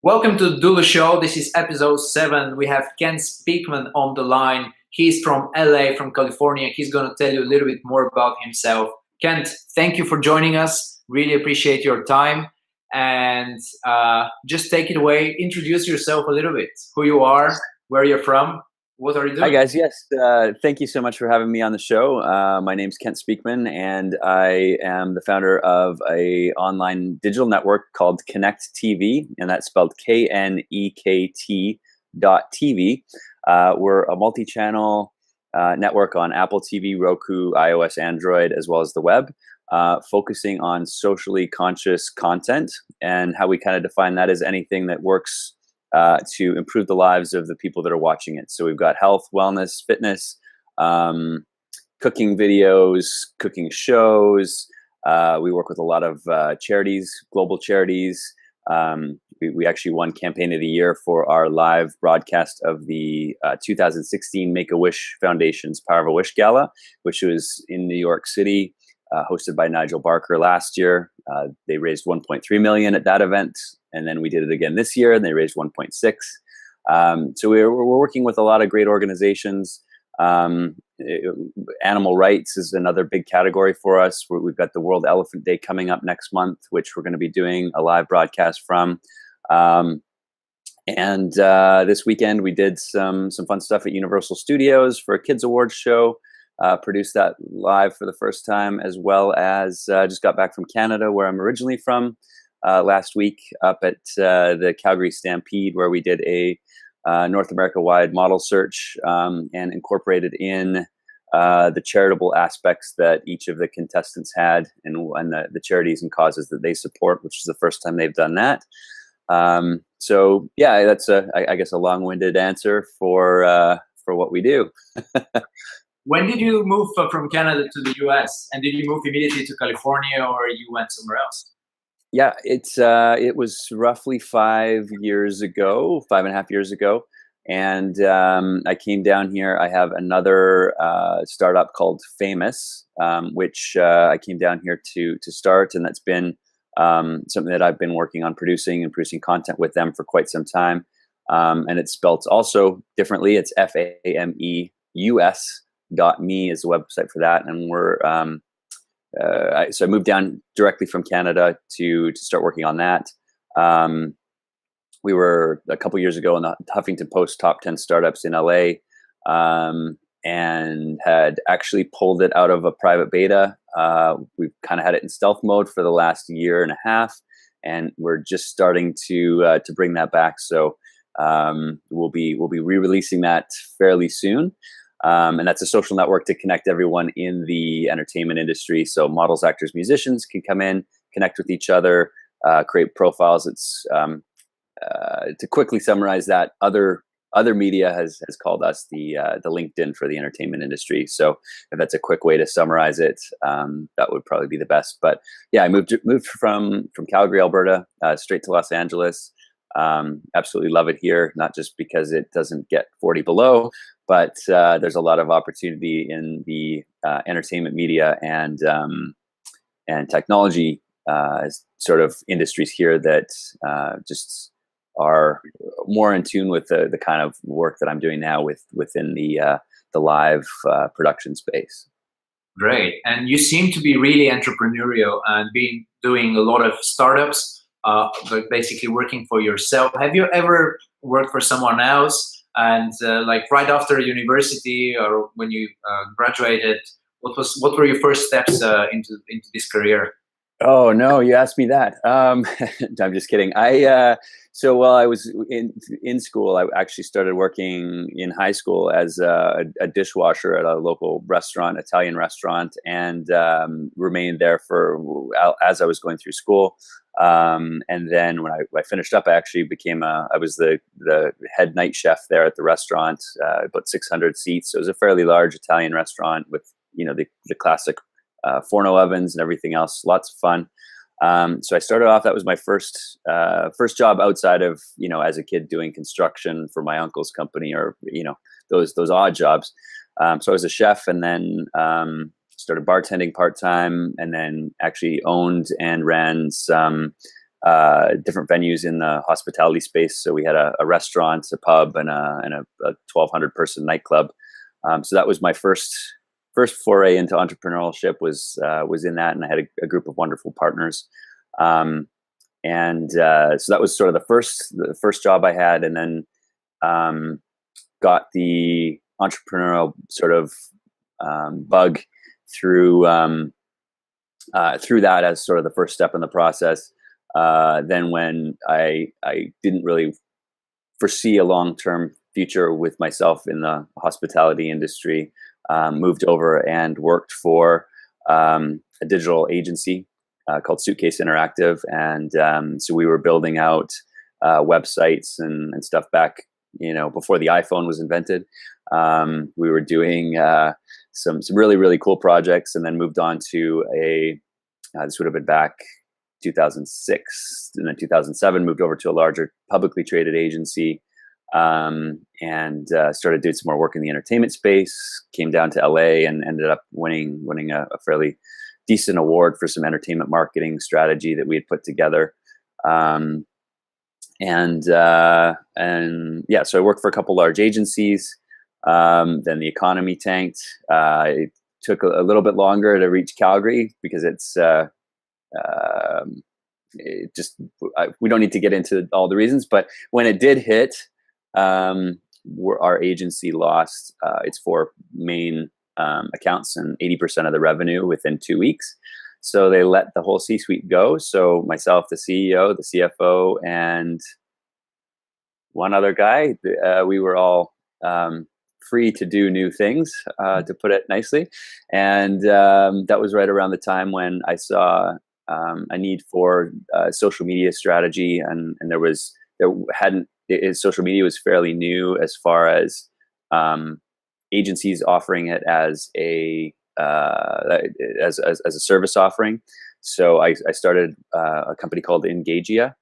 Welcome to the DULO show. This is episode 7. We have Ken Speakman on the line. He's from LA, from California. He's going to tell you a little bit more about himself. Kent, thank you for joining us. Really appreciate your time. And just take it away. Introduce yourself a little bit. Who you are, where you're from, what are you doing? Hi guys, yes, thank you so much for having me on the show. My name's Kent Speakman, and I am the founder of a online digital network called Connect TV, and that's spelled KNEKT .TV. We're a multi-channel network on Apple TV, Roku, iOS, Android, as well as the web, focusing on socially conscious content. And how we kind of define that as anything that works to improve the lives of the people that are watching it. So we've got health, wellness, fitness, cooking videos, cooking shows. We work with a lot of charities, global charities. We actually won Campaign of the Year for our live broadcast of the 2016 Make-A-Wish Foundation's Power of a Wish Gala, which was in New York City, hosted by Nigel Barker last year. They raised 1.3 million at that event. And then we did it again this year, and they raised 1.6. So we're working with a lot of great organizations. Animal rights is another big category for us. We've got the World Elephant Day coming up next month, which we're going to be doing a live broadcast from. And this weekend we did some fun stuff at Universal Studios for a Kids Awards show. Produced that live for the first time, as well as just got back from Canada, where I'm originally from. Last week up at the Calgary Stampede, where we did a North America-wide model search and incorporated in the charitable aspects that each of the contestants had, and the charities and causes that they support, which is the first time they've done that. So yeah, that's I guess a long-winded answer for what we do. When did you move from Canada to the US? And did you move immediately to California, or you went somewhere else? Yeah, it was roughly 5.5 years ago, and I came down here. I have another startup called Famous, which I came down here to start, and that's been something that I've been working on producing content with them for quite some time. And it's spelled also differently. It's FAMEUS.me is the website for that, and we're so I moved down directly from Canada to start working on that. We were a couple years ago in the Huffington Post top 10 startups in LA, and had actually pulled it out of a private beta. We've kind of had it in stealth mode for the last 1.5 years, and we're just starting to bring that back. So we'll be re-releasing that fairly soon. And that's a social network to connect everyone in the entertainment industry. So models, actors, musicians can come in, connect with each other, create profiles. It's to quickly summarize that, other media has called us the LinkedIn for the entertainment industry. So if that's a quick way to summarize it, that would probably be the best. But yeah, I moved from Calgary, Alberta, straight to Los Angeles. Absolutely love it here, not just because it doesn't get 40 below, but there's a lot of opportunity in the entertainment media and technology sort of industries here that just are more in tune with the kind of work that I'm doing now within the live production space. Great. And you seem to be really entrepreneurial and doing a lot of startups, but basically working for yourself. Have you ever worked for someone else? And like right after university, or when you graduated, what were your first steps into this career? Oh no, you asked me that. I'm just kidding. So while I was in school, I actually started working in high school as a dishwasher at a local restaurant, Italian restaurant, and remained there as I was going through school. And then when I finished up, I actually I was the head night chef there at the restaurant, about 600 seats. So it was a fairly large Italian restaurant with, the classic Forno ovens and everything else. Lots of fun. So I started off, that was my first job outside of, as a kid doing construction for my uncle's company, or, those odd jobs. So I was a chef, and then started bartending part-time, and then actually owned and ran some different venues in the hospitality space. So we had a restaurant, a pub, and a 1,200 person nightclub. So that was my first foray into entrepreneurship was in that, and I had a group of wonderful partners. So that was sort of the first job I had, and then got the entrepreneurial sort of bug through that as sort of the first step in the process. Then when I didn't really foresee a long-term future with myself in the hospitality industry, moved over and worked for a digital agency called Suitcase Interactive. And so we were building out websites and stuff back, before the iPhone was invented. We were doing some really, really cool projects, and then moved on to this would have been back 2006, and then 2007 moved over to a larger publicly traded agency, and started doing some more work in the entertainment space. Came down to LA and ended up winning a fairly decent award for some entertainment marketing strategy that we had put together. So I worked for a couple large agencies. Then the economy tanked. It took a little bit longer to reach Calgary because we don't need to get into all the reasons, but when it did hit, our agency lost its 4 main accounts and 80% of the revenue within 2 weeks. So they let the whole C-suite go. So myself, the CEO, the CFO, and one other guy, we were all free to do new things, to put it nicely. And that was right around the time when I saw a need for social media strategy, and social media was fairly new as far as agencies offering it as a service offering. So I started a company called Engagia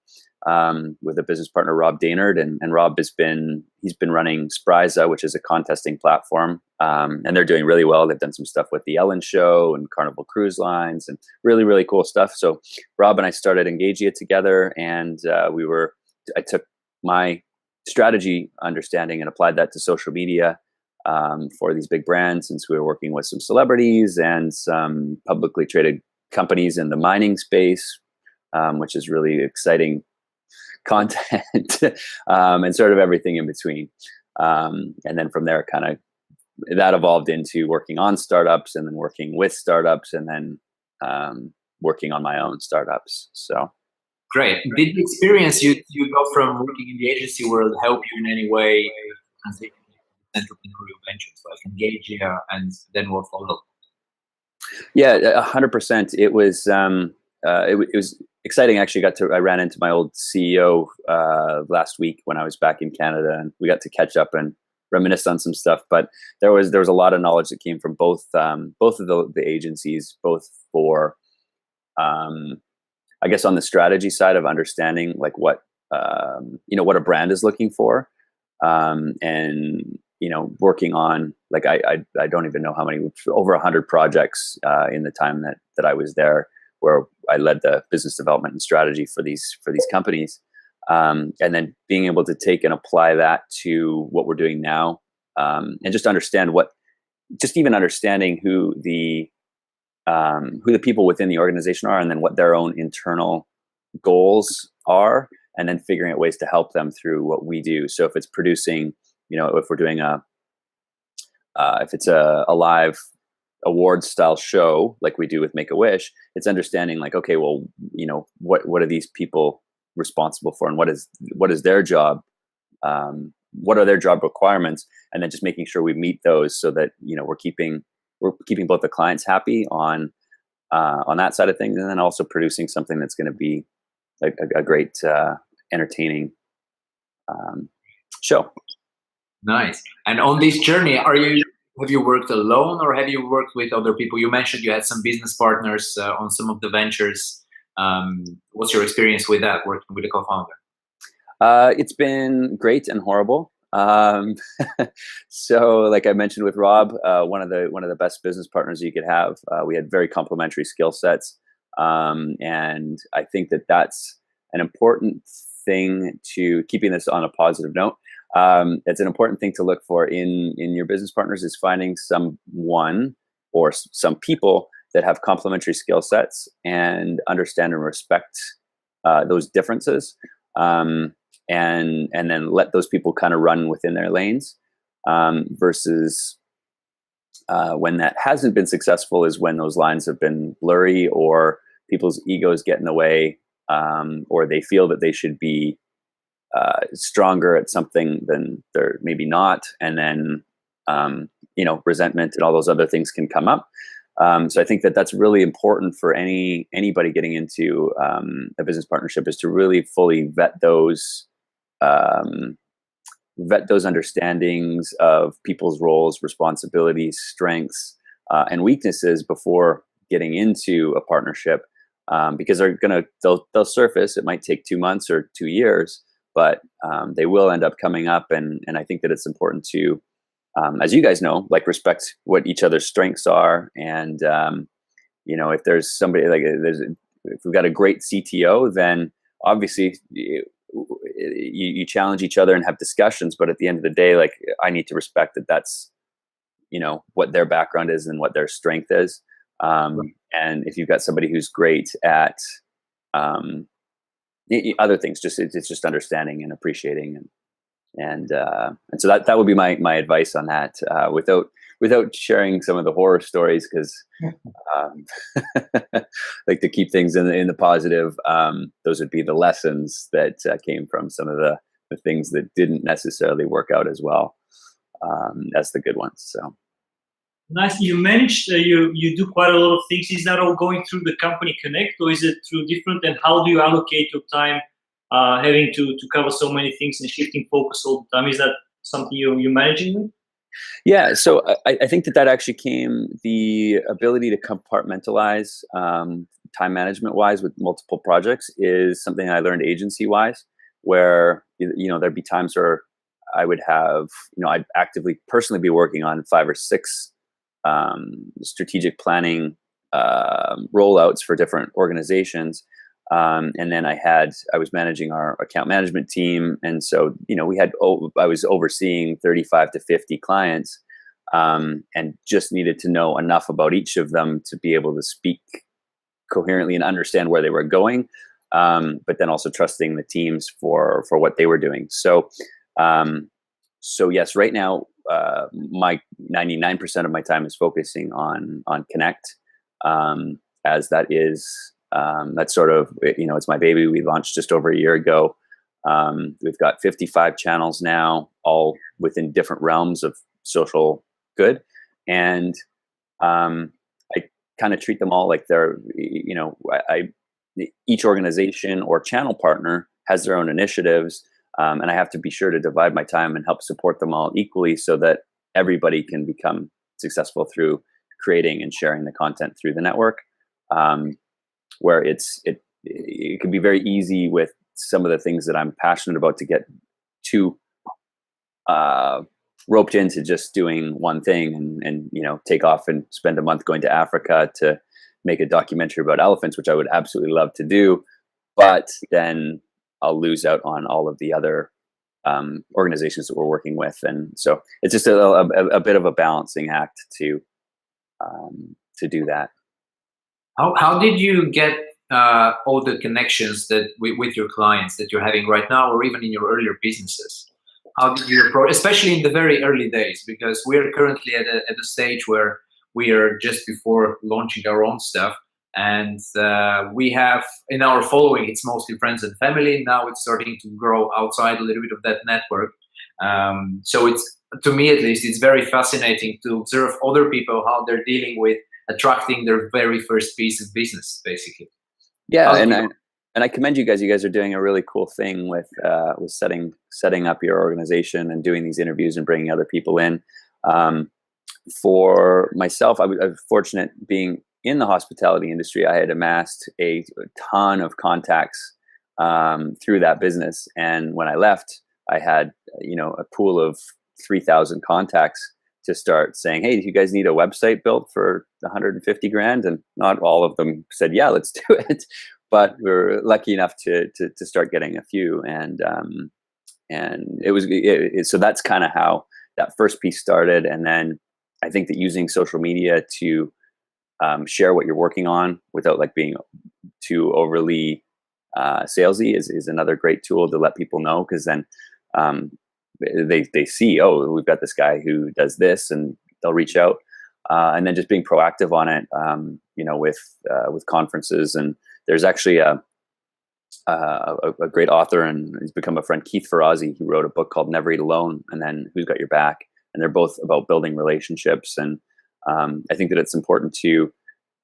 with a business partner, Rob Daynard, and Rob he's been running Spryza, which is a contesting platform, and they're doing really well. They've done some stuff with the Ellen Show and Carnival Cruise Lines, and really, really cool stuff. So Rob and I started Engagia together, and I took my strategy understanding and applied that to social media for these big brands, since we were working with some celebrities and some publicly traded companies in the mining space, which is really exciting content, and sort of everything in between. And then from there, kind of that evolved into working on startups, and then working with startups, and then working on my own startups. So great. Did the experience you got from working in the agency world help you in any way transition to entrepreneurial ventures like Engagia, and then what followed? Yeah, 100%. It was exciting. Actually, I ran into my old CEO last week when I was back in Canada, and we got to catch up and reminisce on some stuff. But there was a lot of knowledge that came from both of the agencies, both for I guess on the strategy side of understanding like what what a brand is looking for, and working on, like, I don't even know how many, over 100 projects in the time that I was there, where I led the business development and strategy for these companies, and then being able to take and apply that to what we're doing now, and just understanding who the people within the organization are, and then what their own internal goals are, and then figuring out ways to help them through what we do. So if it's producing, if we're doing if it's a live awards style show like we do with Make-A-Wish, it's understanding like, okay, well, what are these people responsible for, and what is their job, what are their job requirements, and then just making sure we meet those, so that we're keeping both the clients happy on that side of things, and then also producing something that's going to be a great entertaining show. Nice. And on this journey, have you worked alone, or have you worked with other people? You mentioned you had some business partners on some of the ventures. What's your experience with that, working with a co-founder? It's been great and horrible. So like I mentioned with Rob, one of the best business partners you could have. We had very complementary skill sets. And I think that's an important thing to, keeping this on a positive note, it's an important thing to look for in your business partners is finding someone or some people that have complementary skill sets and understand and respect those differences, and then let those people kind of run within their lanes, versus when that hasn't been successful is when those lines have been blurry or people's egos get in the way, or they feel that they should be stronger at something than they're maybe not, and then resentment and all those other things can come up. So I think that that's really important for anybody getting into a business partnership, is to really fully vet those understandings of people's roles, responsibilities, strengths, and weaknesses before getting into a partnership, because they'll surface. It might take 2 months or 2 years, but they will end up coming up. And I think that it's important to, as you guys know, like, respect what each other's strengths are. And, if there's somebody if we've got a great CTO, then obviously you challenge each other and have discussions. But at the end of the day, like, I need to respect that that's, what their background is and what their strength is. And if you've got somebody who's great at other things, it's just understanding and appreciating, and so that would be my advice on that, without sharing some of the horror stories, because like to keep things in the positive. Those would be the lessons that came from some of the things that didn't necessarily work out as well as the good ones. So nice. You managed, you do quite a lot of things. Is that all going through the company Connect, or is it through different? And how do you allocate your time, having to cover so many things and shifting focus all the time? Is that something you're managing with? Yeah, so I think that actually came, the ability to compartmentalize time management wise with multiple projects is something I learned agency wise, where there'd be times where I would have, I'd actively personally be working on 5 or 6 strategic planning rollouts for different organizations. And then I was managing our account management team. And so, I was overseeing 35 to 50 clients, and just needed to know enough about each of them to be able to speak coherently and understand where they were going. But then also trusting the teams for what they were doing. So yes, right now, my 99% of my time is focusing on Connect, as that is, that's sort of, it's my baby. We launched just over a year ago. We've got 55 channels now, all within different realms of social good. And I kind of treat them all like they're, each organization or channel partner has their own initiatives. And I have to be sure to divide my time and help support them all equally, so that everybody can become successful through creating and sharing the content through the network. Where it can be very easy with some of the things that I'm passionate about to get too roped into just doing one thing, and take off and spend a month going to Africa to make a documentary about elephants, which I would absolutely love to do, but then I'll lose out on all of the other organizations that we're working with. And so it's just a bit of a balancing act to do that. How did you get all the connections that with your clients that you're having right now, or even in your earlier businesses? How did you approach, especially in the very early days, because we're currently at a stage where we are just before launching our own stuff, and we have in our following, it's mostly friends and family. Now it's starting to grow outside a little bit of that network. So it's, to me at least, it's very fascinating to observe other people, how they're dealing with attracting their very first piece of business, basically. Yeah, and I commend you guys. You guys are doing a really cool thing with setting up your organization and doing these interviews and bringing other people in. For myself, I was fortunate being in the hospitality industry. I had amassed a ton of contacts through that business, and when I left, I had a pool of 3,000 contacts to start saying, hey, do you guys need a website built for 150 grand? And not all of them said, yeah, let's do it. but we were lucky enough to start getting a few, and it was so that's kind of how that first piece started. And then I think that using social media to share what you're working on without like being too overly salesy is another great tool to let people know, because then they see, oh, we've got this guy who does this, and they'll reach out. And then just being proactive on it, with conferences. And there's actually a great author, and he's become a friend, Keith Ferrazzi. He wrote a book called Never Eat Alone, and then Who's Got Your Back. And they're both about building relationships. And I think that it's important to,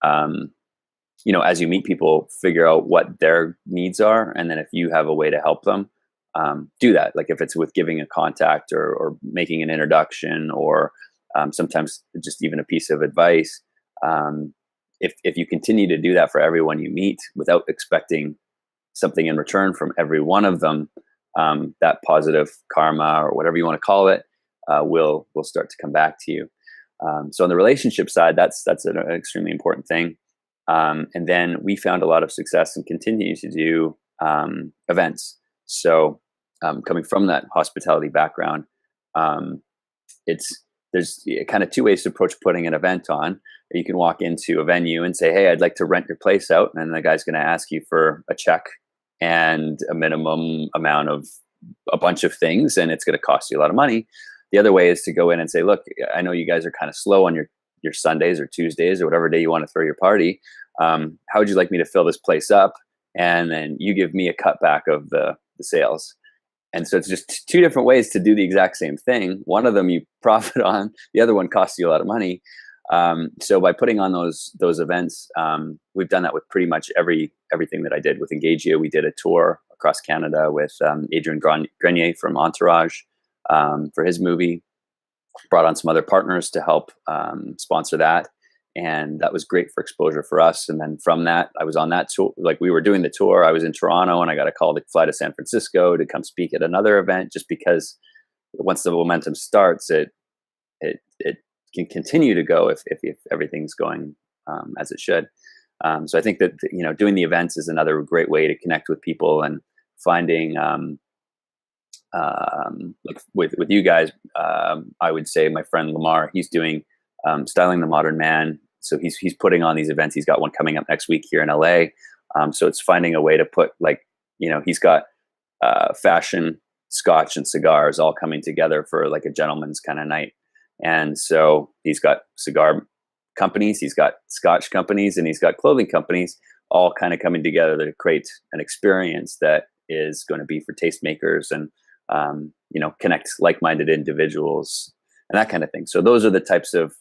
as you meet people, figure out what their needs are. And then if you have a way to help them, do that. Like if it's with giving a contact or making an introduction, or sometimes just even a piece of advice. If you continue to do that for everyone you meet without expecting something in return from every one of them, that positive karma, or whatever you want to call it, will start to come back to you. So on the relationship side, that's an extremely important thing. And then we found a lot of success and continue to do events. So coming from that hospitality background, there's kind of two ways to approach putting an event on. You can walk into a venue and say, hey, I'd like to rent your place out. And the guy's going to ask you for a check and a minimum amount of a bunch of things, and it's going to cost you a lot of money. The other way is to go in and say, look, I know you guys are kind of slow on your Sundays or Tuesdays or whatever day you want to throw your party. How would you like me to fill this place up? And then you give me a cutback of the sales. And so it's just two different ways to do the exact same thing. One of them you profit on, the other one costs you a lot of money. So by putting on those events, we've done that with pretty much everything that I did with Engagea. We did a tour across Canada with Adrian Grenier from Entourage for his movie. Brought on some other partners to help sponsor that. And that was great for exposure for us. And then from that, I was on that tour. Like we were doing the tour, I was in Toronto, and I got a call to fly to San Francisco to come speak at another event, just because once the momentum starts, it can continue to go if everything's going as it should. So I think that, doing the events is another great way to connect with people, and finding, like with you guys, I would say my friend Lamar, he's doing Styling the Modern Man. So he's putting on these events. He's got one coming up next week here in LA. So it's finding a way to put, like, he's got fashion, scotch, and cigars all coming together for like a gentleman's kind of night. And so he's got cigar companies, he's got scotch companies, and he's got clothing companies all kind of coming together to create an experience that is going to be for tastemakers and, connect like-minded individuals and that kind of thing. So those are the types of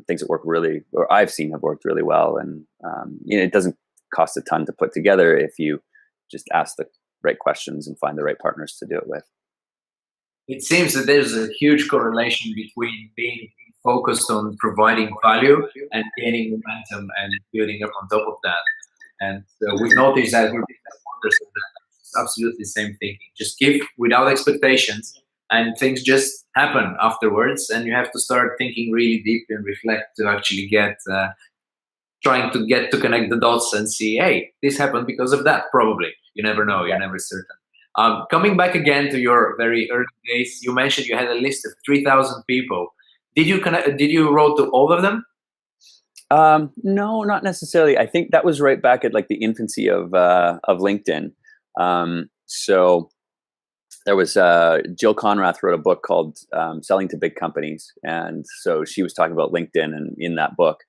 things that work really, or I've seen have worked really well. And, it doesn't cost a ton to put together if you just ask the right questions and find the right partners to do it with. It seems that there's a huge correlation between being focused on providing value and gaining momentum and building up on top of that. And we've noticed that it's absolutely the same thinking. Just give without expectations, and things just happen afterwards. And you have to start thinking really deep and reflect to actually trying to get to connect the dots and see, hey, this happened because of that. Probably. You never know. You're never certain. Coming back again to your very early days, you mentioned you had a list of 3,000 people. Did you wrote to all of them? No, not necessarily. I think that was right back at like the infancy of LinkedIn. So there was Jill Conrath wrote a book called Selling to Big Companies, and so she was talking about LinkedIn and in that book.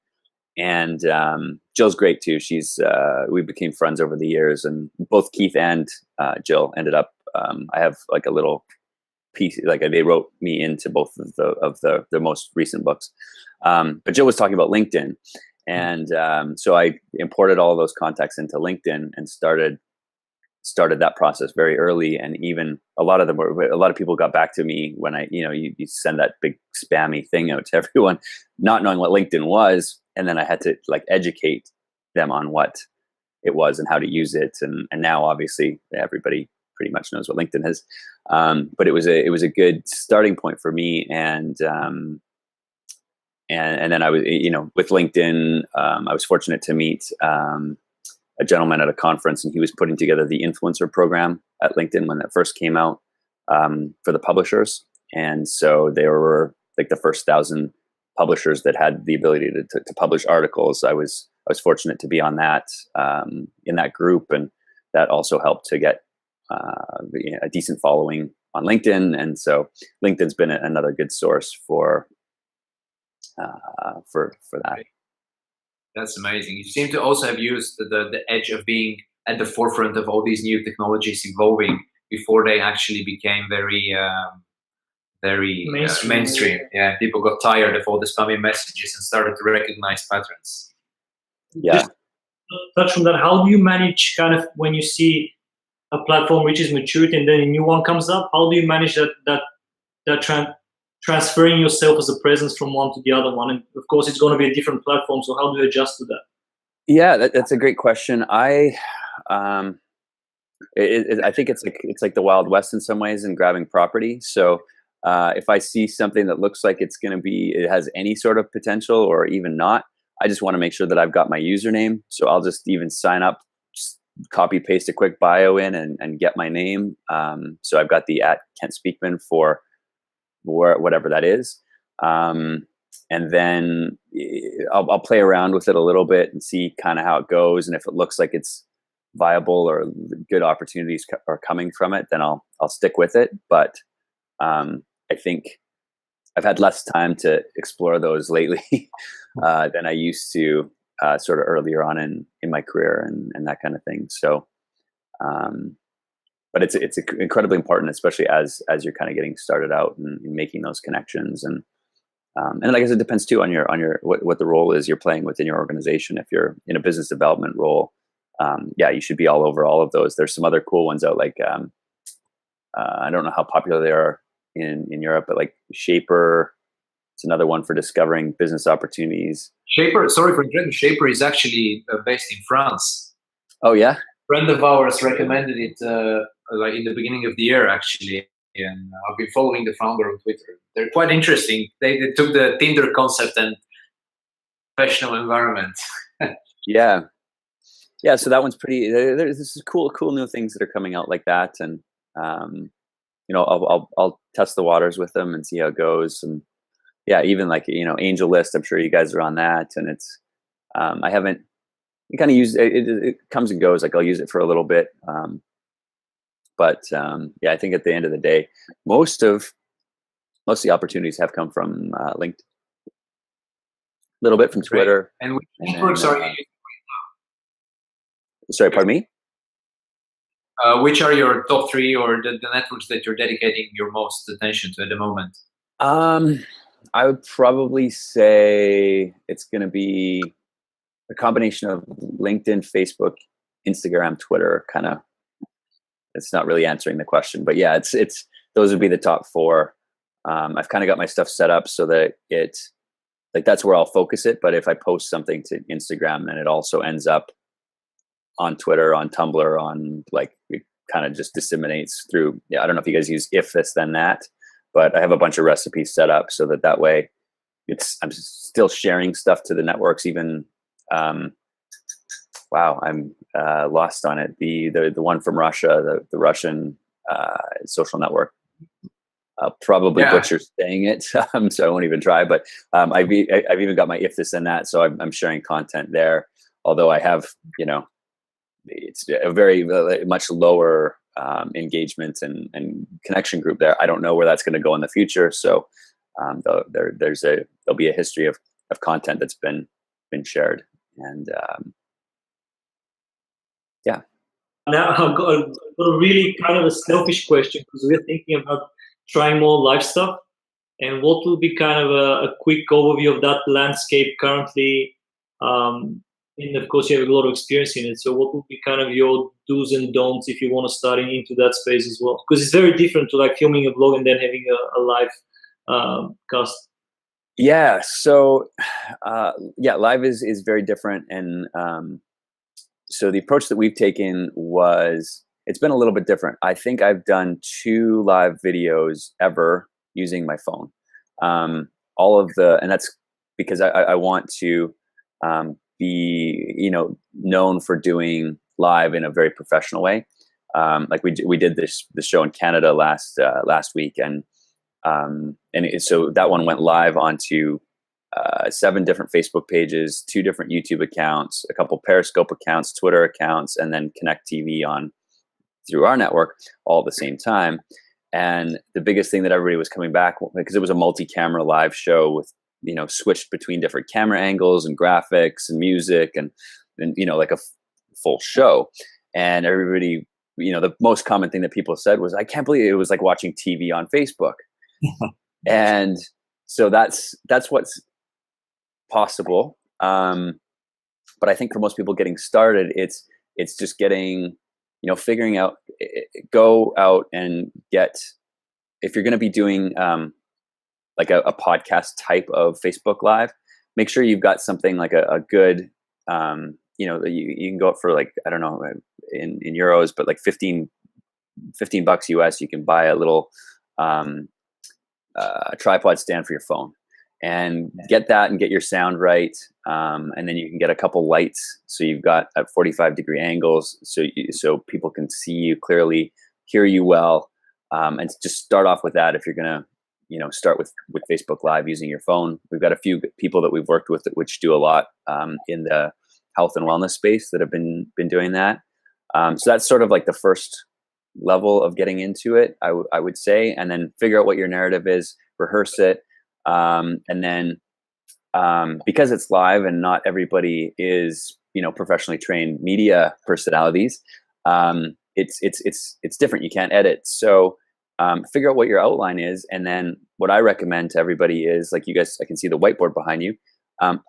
And Jill's great too. We became friends over the years, and both Keith and Jill ended up. I have like a little piece, like they wrote me into both of the most recent books. But Jill was talking about LinkedIn, and so I imported all of those contacts into LinkedIn and started that process very early. And even a lot of people got back to me when you send that big spammy thing out to everyone, not knowing what LinkedIn was. And then I had to like educate them on what it was and how to use it. And now obviously everybody pretty much knows what LinkedIn is. But it was a good starting point for me. And then I was, with LinkedIn, I was fortunate to meet a gentleman at a conference, and he was putting together the influencer program at LinkedIn when that first came out, for the publishers. And so they were like the first 1,000 publishers that had the ability to publish articles. I was fortunate to be on that, in that group, and that also helped to get a decent following on LinkedIn. And so LinkedIn's been another good source for that. That's amazing. You seem to also have used the edge of being at the forefront of all these new technologies evolving before they actually became very mainstream. Yeah, people got tired of all the spammy messages and started to recognize patterns. Yeah. Just touch on that. How do you manage kind of when you see a platform reaches maturity and then a new one comes up? How do you manage that transferring yourself as a presence from one to the other one? And of course, it's going to be a different platform. So how do you adjust to that? Yeah, that's a great question. I think it's like the Wild West in some ways in grabbing property. So if I see something that looks like it has any sort of potential or even not, I just want to make sure that I've got my username. So I'll just even sign up, just copy paste a quick bio in and get my name. So I've got the @KentSpeakman for whatever that is. And then I'll play around with it a little bit and see kind of how it goes. And if it looks like it's viable or good opportunities are coming from it, then I'll stick with it. But I think I've had less time to explore those lately than I used to sort of earlier on in my career and that kind of thing. So, but it's incredibly important, especially as you're kind of getting started out and making those connections. And I guess it depends too on your what the role is you're playing within your organization. If you're in a business development role, yeah, you should be all over all of those. There's some other cool ones out, like I don't know how popular they are in Europe, but like Shaper, it's another one for discovering business opportunities. Shaper, sorry for interrupting. Shaper is actually based in France. Oh yeah, a friend of ours recommended it like in the beginning of the year actually, and I've been following the founder on Twitter. They're quite interesting. They took the Tinder concept and professional environment. yeah. So that one's pretty. There's cool new things that are coming out like that, and I'll test the waters with them and see how it goes. And yeah, even like Angel List, I'm sure you guys are on that, and it's I haven't kind of used it. It comes and goes. Like I'll use it for a little bit, but yeah, I think at the end of the day, most of the opportunities have come from LinkedIn, a little bit from Twitter. And which networks are you using? Sorry, pardon me? Which are your top three or the networks that you're dedicating your most attention to at the moment? I would probably say it's going to be a combination of LinkedIn, Facebook, Instagram, Twitter. Kind of, it's not really answering the question, but yeah, it's those would be the top four. I've kind of got my stuff set up so that that's where I'll focus it. But if I post something to Instagram, then it also ends up on Twitter, on Tumblr, on it kind of just disseminates through. Yeah, I don't know if you guys use If This Then That, but I have a bunch of recipes set up so that way I'm still sharing stuff to the networks. Even wow, I'm lost on it. The one from Russia, the Russian social network. I'll probably butcher saying it, so I won't even try. But I've even got my If This Then That, so I'm sharing content there. Although I have it's a very much lower engagement and connection group there. I don't know where that's going to go in the future. So there'll be a history of content that's been shared, and yeah. Now I've got a really kind of a selfish question, because we're thinking about trying more live stuff. And what will be kind of a quick overview of that landscape currently? And of course, you have a lot of experience in it. So what would be kind of your do's and don'ts if you want to start into that space as well? Because it's very different to like filming a vlog and then having a live cast. Yeah. So yeah, live is very different. And so the approach that we've taken it's been a little bit different. I think I've done 2 live videos ever using my phone. And that's because I want to be, known for doing live in a very professional way. Like we did this show in Canada last week, and so that one went live onto 7 different Facebook pages, 2 different YouTube accounts, a couple Periscope accounts, Twitter accounts, and then Connect TV through our network all at the same time. And the biggest thing that everybody was coming back, because it was a multi-camera live show with, switched between different camera angles and graphics and music and like a full show. And everybody, the most common thing that people said was, I can't believe it was like watching TV on Facebook. And so that's what's possible. But I think for most people getting started, it's just getting, figuring out, go out and get, if you're going to be doing like a podcast type of Facebook Live, make sure you've got something like a good, you can go up for like, I don't know, in euros, but like $15 US, you can buy a little tripod stand for your phone. And get that and get your sound right. And then you can get a couple lights. So you've got at 45-degree angles. So people can see you clearly, hear you well. And just start off with that. If you're going to, start with Facebook Live using your phone. We've got a few people that we've worked with which do a lot in the health and wellness space that have been doing that. So that's sort of like the first level of getting into it, I would say. And then figure out what your narrative is, rehearse it. And then, because it's live and not everybody is, professionally trained media personalities, it's different. You can't edit. So, figure out what your outline is. And then what I recommend to everybody is, like, you guys, I can see the whiteboard behind you,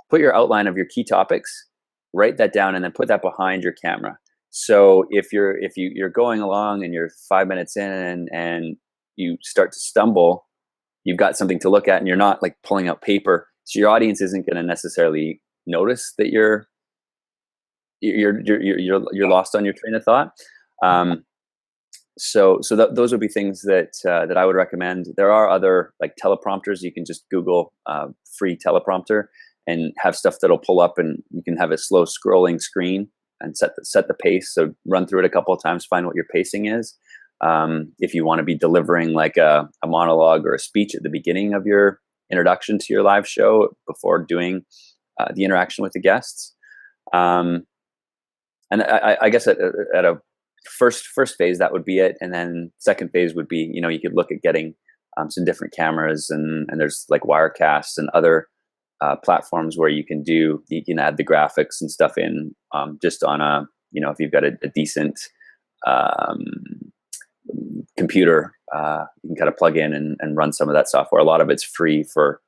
put your outline of your key topics, write that down, and then put that behind your camera. So if you're going along and you're 5 minutes in and you start to stumble, you've got something to look at and you're not like pulling out paper. So your audience isn't going to necessarily notice that you're lost on your train of thought. So those would be things that I would recommend. There are other like teleprompters. You can just Google free teleprompter and have stuff that'll pull up, and you can have a slow scrolling screen and set the pace. So run through it a couple of times, find what your pacing is. If you want to be delivering like a monologue or a speech at the beginning of your introduction to your live show before doing the interaction with the guests. And I guess at a first phase, that would be it. And then second phase would be, you could look at getting some different cameras, and there's like Wirecasts and other platforms where you can add the graphics and stuff in just on if you've got a decent computer, you can kind of plug in and run some of that software. A lot of it's free for,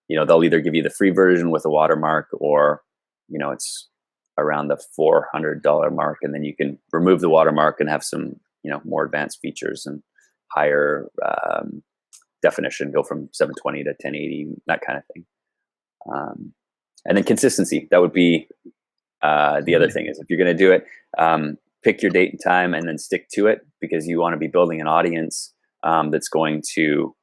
they'll either give you the free version with a watermark, or, it's around the $400 mark, and then you can remove the watermark and have some, more advanced features and higher definition, go from 720 to 1080, that kind of thing. And then consistency, that would be the other thing, is if you're going to do it, pick your date and time and then stick to it, because you want to be building an audience that's going to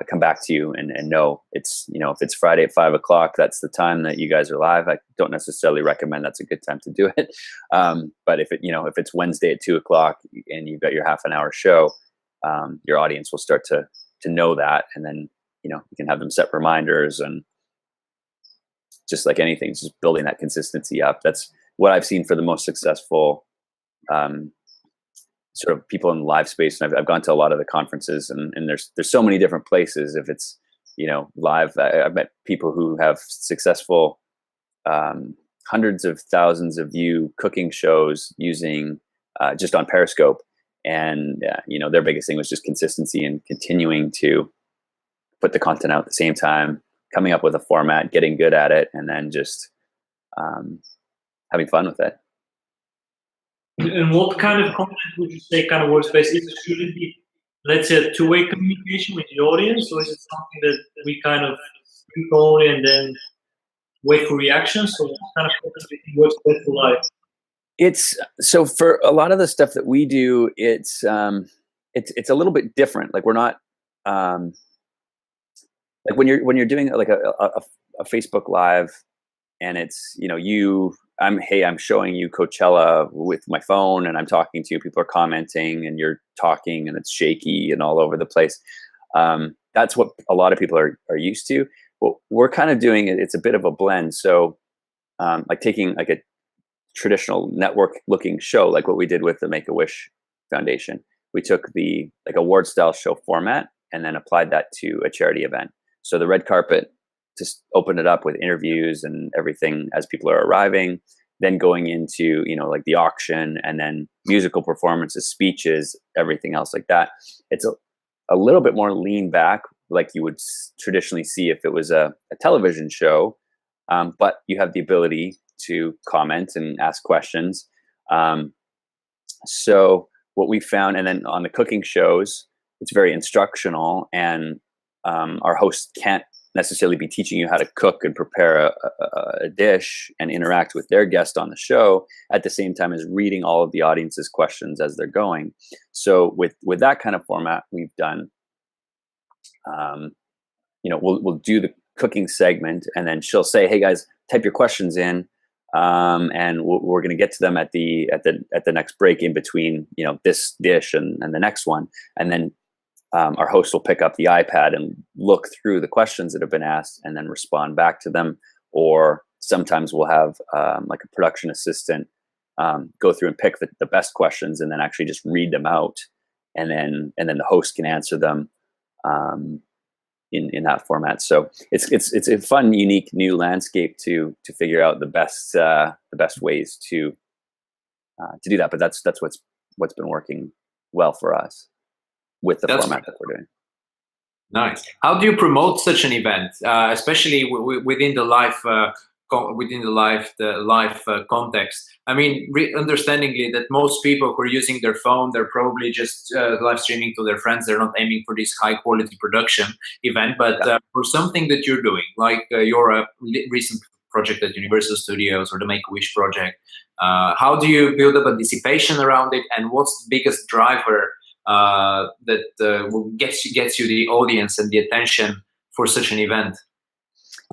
come back to you and know it's, if it's Friday at 5 o'clock, that's the time that you guys are live. I don't necessarily recommend that's a good time to do it. But if it's Wednesday at 2 o'clock and you've got your half an hour show, your audience will start to know that. And then, you can have them set reminders, and just like anything, just building that consistency up. That's what I've seen for the most successful sort of people in the live space. And I've gone to a lot of the conferences, and there's so many different places. If it's, live, I've met people who have successful hundreds of thousands of view cooking shows using just on Periscope. And, their biggest thing was just consistency and continuing to put the content out at the same time, coming up with a format, getting good at it, and then just having fun with it. And what kind of content would you say kind of works best? Should it be, let's say, a two-way communication with the audience, or is it something that we kind of speak only and then wait for reactions? So what kind of content do you think works best for live? It's so for a lot of the stuff that we do, it's a little bit different. Like we're not like when you're doing like a Facebook Live, and it's, I'm showing you Coachella with my phone, and I'm talking to you. People are commenting, and you're talking, and it's shaky and all over the place. That's what a lot of people are used to. Well, we're kind of doing it. It's a bit of a blend. So, like taking like a traditional network looking show, like what we did with the Make-A-Wish Foundation. We took the like award style show format and then applied that to a charity event. So the red carpet, just opened it up with interviews and everything as people are arriving, then going into, like the auction, and then musical performances, speeches, everything else like that. It's a little bit more lean back, like you would traditionally see if it was a television show, but you have the ability to comment and ask questions. So what we found, and then on the cooking shows, it's very instructional, and our host can't necessarily be teaching you how to cook and prepare a dish and interact with their guest on the show at the same time as reading all of the audience's questions as they're going. So with that kind of format, we've done, we'll do the cooking segment, and then she'll say, "Hey guys, type your questions in, and we're going to get to them at the next break in between, this dish and the next one." And then our host will pick up the iPad and look through the questions that have been asked and then respond back to them. Or sometimes we'll have like a production assistant go through and pick the best questions and then actually just read them out, and then the host can answer them in that format. So it's a fun, unique new landscape to figure out the best ways to do that. But that's what's been working well for us with the format that we're doing. Nice. How do you promote such an event, especially within the live context? I mean, understandingly that most people who are using their phone, they're probably just live streaming to their friends. They're not aiming for this high quality production event, but for something that you're doing, like your recent project at Universal Studios or the Make-A-Wish project, how do you build up anticipation around it, and what's the biggest driver that gets you the audience and the attention for such an event?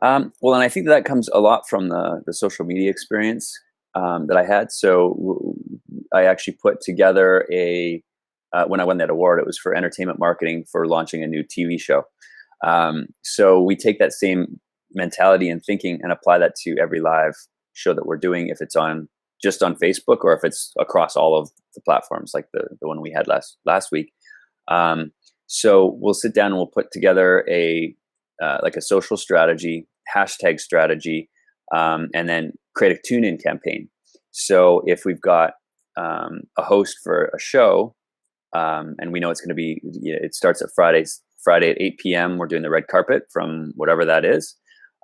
Well, and I think that comes a lot from the social media experience that I had. So I actually put together when I won that award, it was for entertainment marketing for launching a new TV show. So we take that same mentality and thinking and apply that to every live show that we're doing, if it's just on Facebook or if it's across all of the platforms, like the one we had last week. So we'll sit down and we'll put together like a social strategy, hashtag strategy, and then create a tune-in campaign. So if we've got a host for a show, and we know it's going to be, it starts at Friday at 8 p.m. We're doing the red carpet from whatever that is.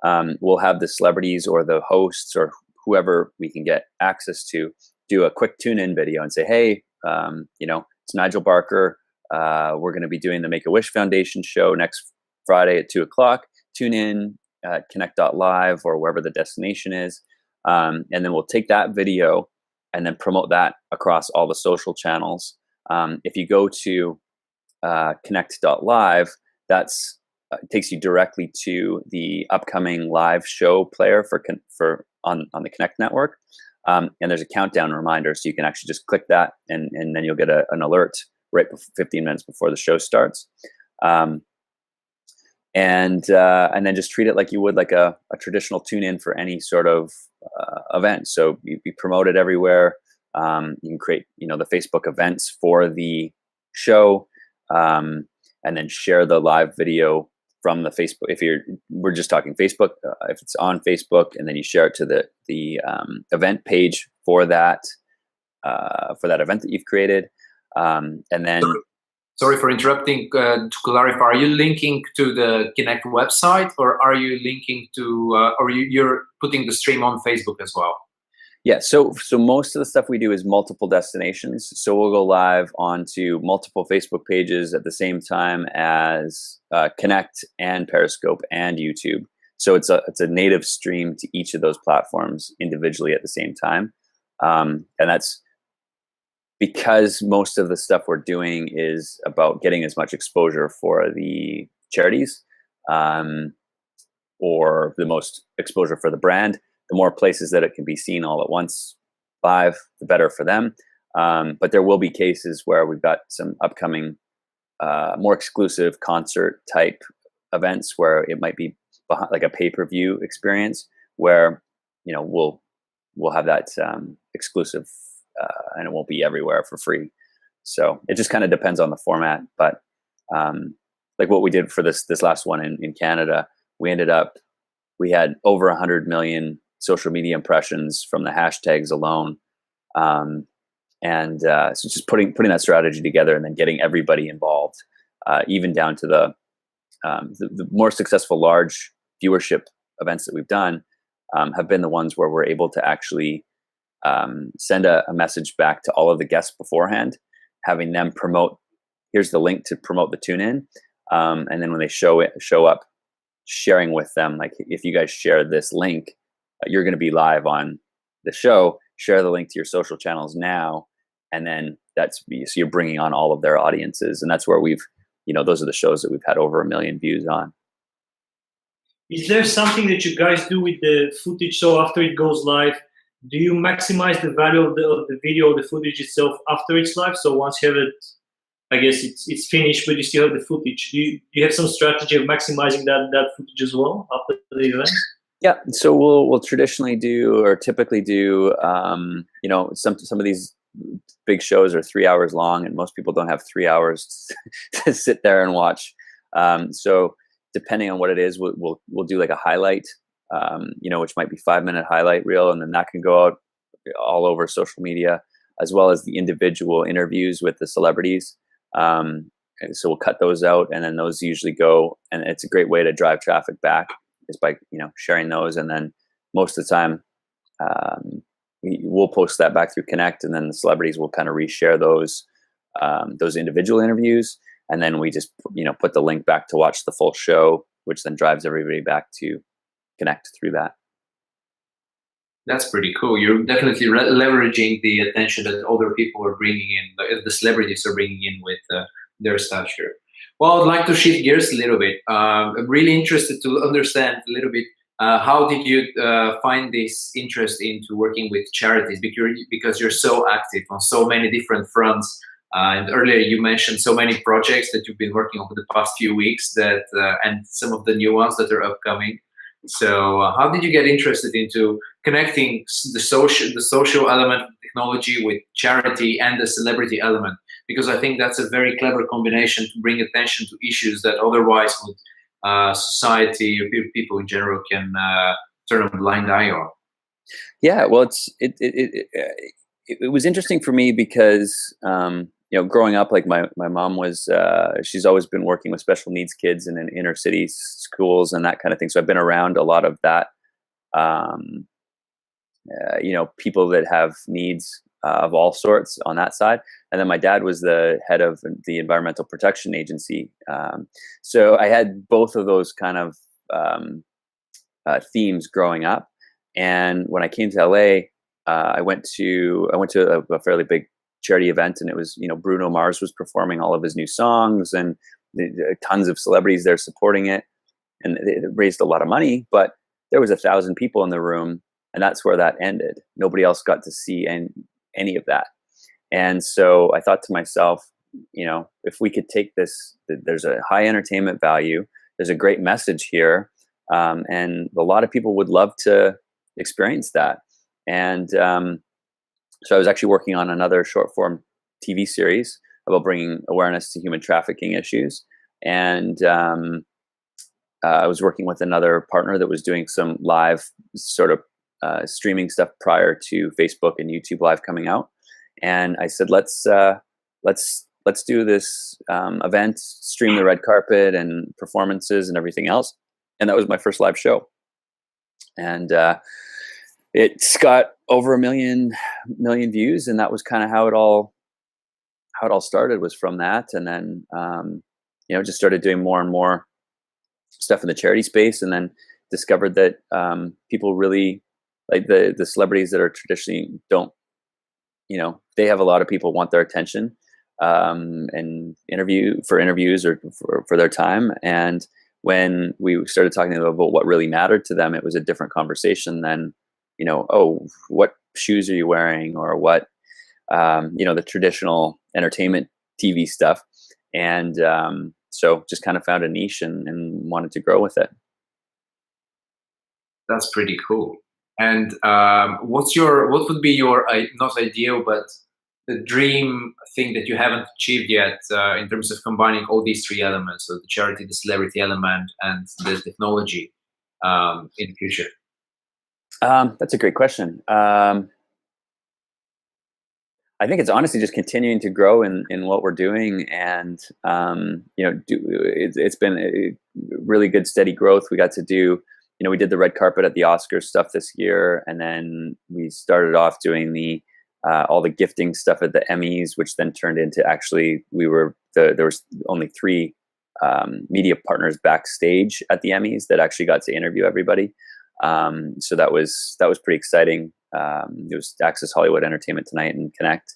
We'll have the celebrities or the hosts or whoever we can get access to do a quick tune-in video and say, "Hey, it's Nigel Barker. We're going to be doing the Make-A-Wish Foundation show next Friday at 2:00. Tune in at connect.live or wherever the destination is." And then we'll take that video and then promote that across all the social channels. If you go to connect.live, that's takes you directly to the upcoming live show player on the Connect network. And there's a countdown reminder, so you can actually just click that, and then you'll get an alert right 15 minutes before the show starts. And then just treat it like you would like a traditional tune-in for any sort of event. So you promote it everywhere. You can create, the Facebook events for the show, and then share the live video from the Facebook. We're just talking Facebook, if it's on Facebook, and then you share it to the event page for that event that you've created, and then. Sorry for interrupting. To clarify, are you linking to the Connect website, or are you linking to, or you're putting the stream on Facebook as well? Yeah, so most of the stuff we do is multiple destinations. So we'll go live onto multiple Facebook pages at the same time as Connect and Periscope and YouTube. So it's a native stream to each of those platforms individually at the same time, and that's because most of the stuff we're doing is about getting as much exposure for the charities, or the most exposure for the brand. the more places that it can be seen all at once live, the better for them. But there will be cases where we've got some upcoming more exclusive concert type events where it might be behind, like a pay-per-view experience, where we'll have that exclusive, and it won't be everywhere for free. So it just kind of depends on the format. But like what we did for this last one in Canada, we had over 100 million social media impressions from the hashtags alone. So just putting that strategy together and then getting everybody involved, even down to the more successful large viewership events that we've done, have been the ones where we're able to actually send a message back to all of the guests beforehand, having them promote. Here's the link to promote the tune in, and then when they show up, sharing with them, like, if you guys share this link, you're going to be live on the show. Share the link to your social channels now, and then so you're bringing on all of their audiences, and that's where those are the shows that we've had over 1 million views on. Is there something that you guys do with the footage? So after it goes live, do you maximize the value of the video, the footage itself after it's live? So once you have it, I guess it's finished, but you still have the footage. Do you have some strategy of maximizing that footage as well after the event? Yeah, so we'll traditionally do, or typically do, some of these big shows are 3 hours long, and most people don't have 3 hours to sit there and watch. So depending on what it is, we'll do like a highlight, which might be 5-minute highlight reel, and then that can go out all over social media, as well as the individual interviews with the celebrities. So we'll cut those out, and then those usually go, and it's a great way to drive traffic back, is by sharing those. And then most of the time we'll post that back through Connect, and then the celebrities will kind of reshare those individual interviews, and then we just put the link back to watch the full show, which then drives everybody back to Connect through that. That's pretty cool. You're definitely leveraging the attention that other people are bringing in, the celebrities are bringing in with their stature. Well, I'd like to shift gears a little bit. I'm really interested to understand a little bit, how did you find this interest into working with charities? Because you're so active on so many different fronts. And earlier you mentioned so many projects that you've been working on for the past few weeks, and some of the new ones that are upcoming. So how did you get interested into connecting the social element of technology with charity and the celebrity element? Because I think that's a very clever combination to bring attention to issues that otherwise would society or people in general can turn a blind eye on. Yeah, well, it was interesting for me because growing up, like my mom was, she's always been working with special needs kids in inner city schools and that kind of thing. So I've been around a lot of that, people that have needs of all sorts on that side. And then my dad was the head of the Environmental Protection Agency. So I had both of those kind of themes growing up. And when I came to LA, I went to a fairly big charity event, and it was, Bruno Mars was performing all of his new songs, and tons of celebrities there supporting it, and it raised a lot of money, but there was 1,000 people in the room, and that's where that ended. Nobody else got to see any of that. And so I thought to myself, if we could take this, there's a high entertainment value, there's a great message here, and a lot of people would love to experience that. And so I was actually working on another short form TV series about bringing awareness to human trafficking issues. And I was working with another partner that was doing some live sort of streaming stuff prior to Facebook and YouTube Live coming out. And I said, let's do this event, stream the red carpet and performances and everything else. And that was my first live show. And it's got over 1 million views, and that was kind of how it all started, was from that. And then just started doing more and more stuff in the charity space, and then discovered that people really like the celebrities that are traditionally don't, they have a lot of people want their attention and interviews or for their time. And when we started talking to them about what really mattered to them, it was a different conversation than oh, what shoes are you wearing, or what, the traditional entertainment TV stuff. And so just kind of found a niche and wanted to grow with it. That's pretty cool. And what would be your, not ideal, but the dream thing that you haven't achieved yet in terms of combining all these three elements, so the charity, the celebrity element, and the technology in the future? That's a great question. I think it's honestly just continuing to grow in what we're doing, and it's been a really good steady growth. We got to do, we did the red carpet at the Oscars stuff this year, and then we started off doing the all the gifting stuff at the Emmys, which then turned into actually there was only 3 media partners backstage at the Emmys that actually got to interview everybody. So that was pretty exciting. It was Access Hollywood, Entertainment Tonight, and Connect.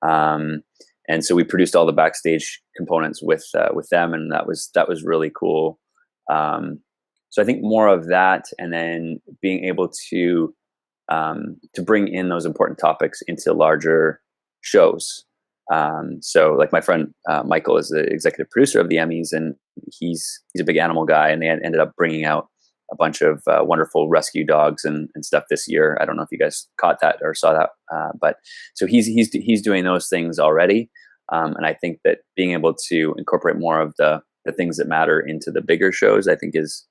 And so we produced all the backstage components with them, and that was really cool. So I think more of that, and then being able to bring in those important topics into larger shows. So like my friend Michael is the executive producer of the Emmys, and he's a big animal guy, and they ended up bringing out a bunch of wonderful rescue dogs and stuff this year. I don't know if you guys caught that or saw that, but so he's doing those things already, and I think that being able to incorporate more of the things that matter into the bigger shows, I think, is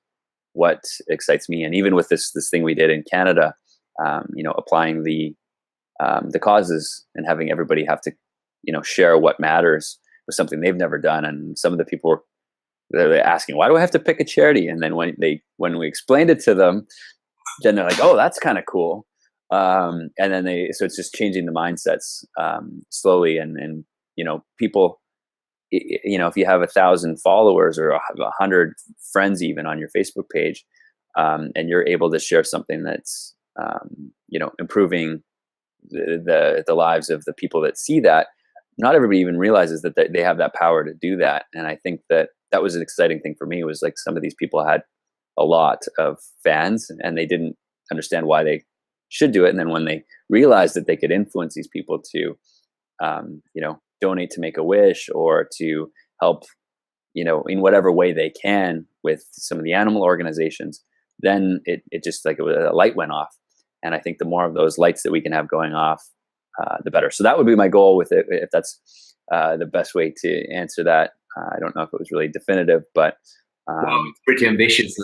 what excites me. And even with this thing we did in Canada, applying the causes and having everybody have to share what matters was something they've never done, and some of the people they're asking, why do I have to pick a charity? And then when we explained it to them, then they're like, oh, that's kind of cool. And then so it's just changing the mindsets slowly. And people, if you have 1,000 followers or 100 friends even on your Facebook page, and you're able to share something that's, improving the lives of the people that see that, not everybody even realizes that they have that power to do that. And I think that was an exciting thing for me, was like some of these people had a lot of fans and they didn't understand why they should do it. And then when they realized that they could influence these people to, donate to Make-A-Wish, or to help, in whatever way they can with some of the animal organizations, then it just like a light went off. And I think the more of those lights that we can have going off, the better. So that would be my goal with it, if that's the best way to answer that. I don't know if it was really definitive, but well, it's pretty ambitious.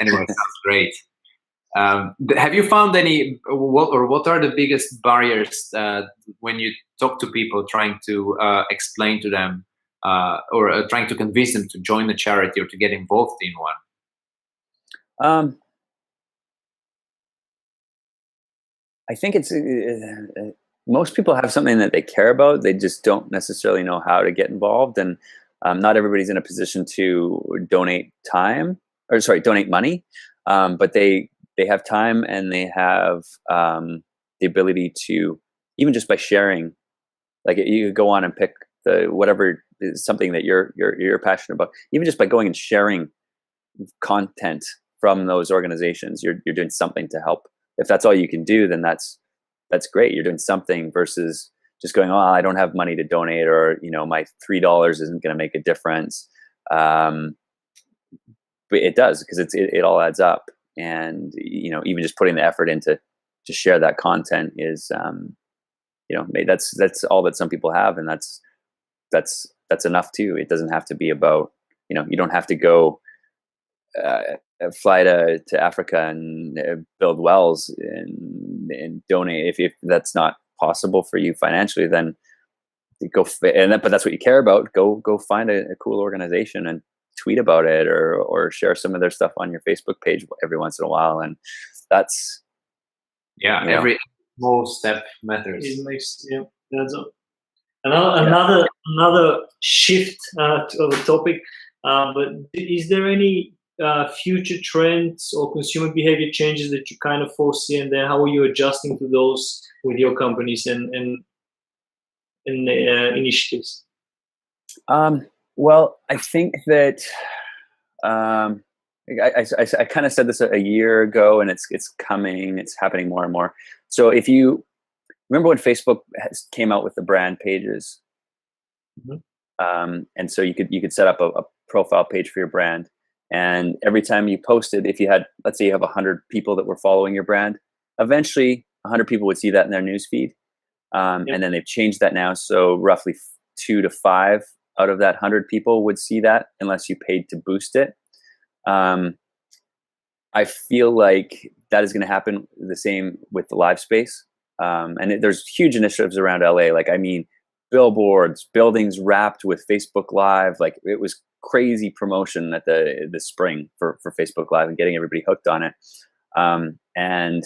Anyway, it sounds great. Have you found any, what are the biggest barriers when you talk to people trying to explain to them or trying to convince them to join a charity or to get involved in one? I think it's most people have something that they care about. They just don't necessarily know how to get involved, and not everybody's in a position to donate money, but they have time, and they have the ability to, even just by sharing, like you could go on and pick whatever is something that you're passionate about. Even just by going and sharing content from those organizations, you're doing something to help. If that's all you can do, then that's great. You're doing something, versus just going, oh, I don't have money to donate, or my $3 isn't going to make a difference. But it does, because it all adds up. And even just putting the effort into to share that content is that's all that some people have, and that's enough too. It doesn't have to be about, you don't have to go fly to Africa and build wells and donate. If that's not possible for you financially, then but that's what you care about. Go find a cool organization and tweet about it, or share some of their stuff on your Facebook page every once in a while. And that's, every small step matters. It makes, that's another shift of the topic. But is there any future trends or consumer behavior changes that you kind of foresee, and then how are you adjusting to those with your companies and initiatives? Well, I think that I kind of said this a year ago, and it's coming. It's happening more and more. So if you remember when Facebook came out with the brand pages, and so you could set up a profile page for your brand, and every time you posted, if you had, let's say you have 100 people that were following your brand, eventually 100 people would see that in their newsfeed. And then they've changed that now, so roughly 2 to 5 out of that 100 people would see that unless you paid to boost it. I feel like that is going to happen the same with the live space. And there's huge initiatives around LA. Like, I mean, billboards, buildings wrapped with Facebook Live. Like, it was crazy promotion at the spring for Facebook Live and getting everybody hooked on it. And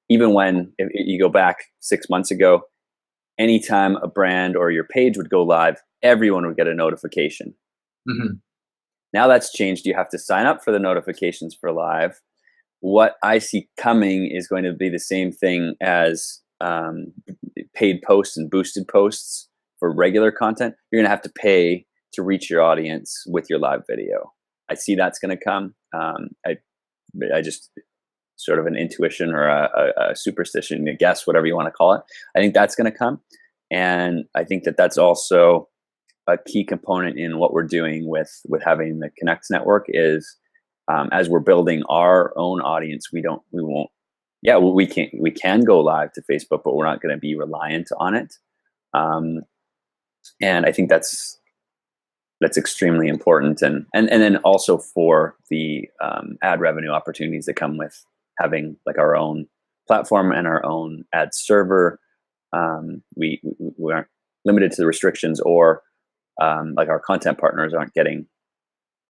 even when if you go back 6 months ago, anytime a brand or your page would go live, everyone would get a notification. Now that's changed. You have to sign up for the notifications for live. What I see coming is going to be the same thing as paid posts and boosted posts for regular content. You're going to have to pay to reach your audience with your live video. I see that's going to come. I just sort of an intuition or a superstition, a guess, whatever you want to call it. I think that's going to come. And I think that that's also a key component in what we're doing with having the Connect network is as we're building our own audience, we can go live to Facebook, but we're not going to be reliant on it. And I think that's extremely important. And then also for the ad revenue opportunities that come with having like our own platform and our own ad server. We aren't limited to the restrictions, or like our content partners aren't getting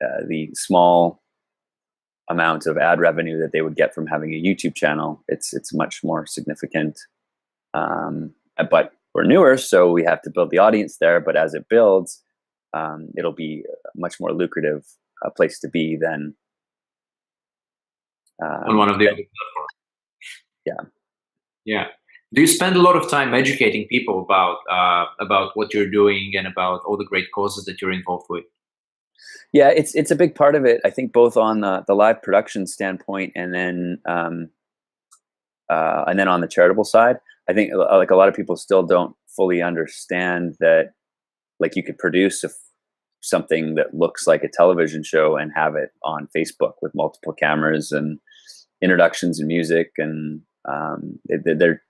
the small amount of ad revenue that they would get from having a YouTube channel. It's much more significant. But we're newer, so we have to build the audience there. But as it builds, it'll be a much more lucrative place to be than on one of the other platforms. Yeah. Do you spend a lot of time educating people about what you're doing and about all the great causes that you're involved with? Yeah, it's a big part of it. I think both on the live production standpoint and then on the charitable side. I think like a lot of people still don't fully understand that like you could produce something that looks like a television show and have it on Facebook with multiple cameras and introductions and music, and they're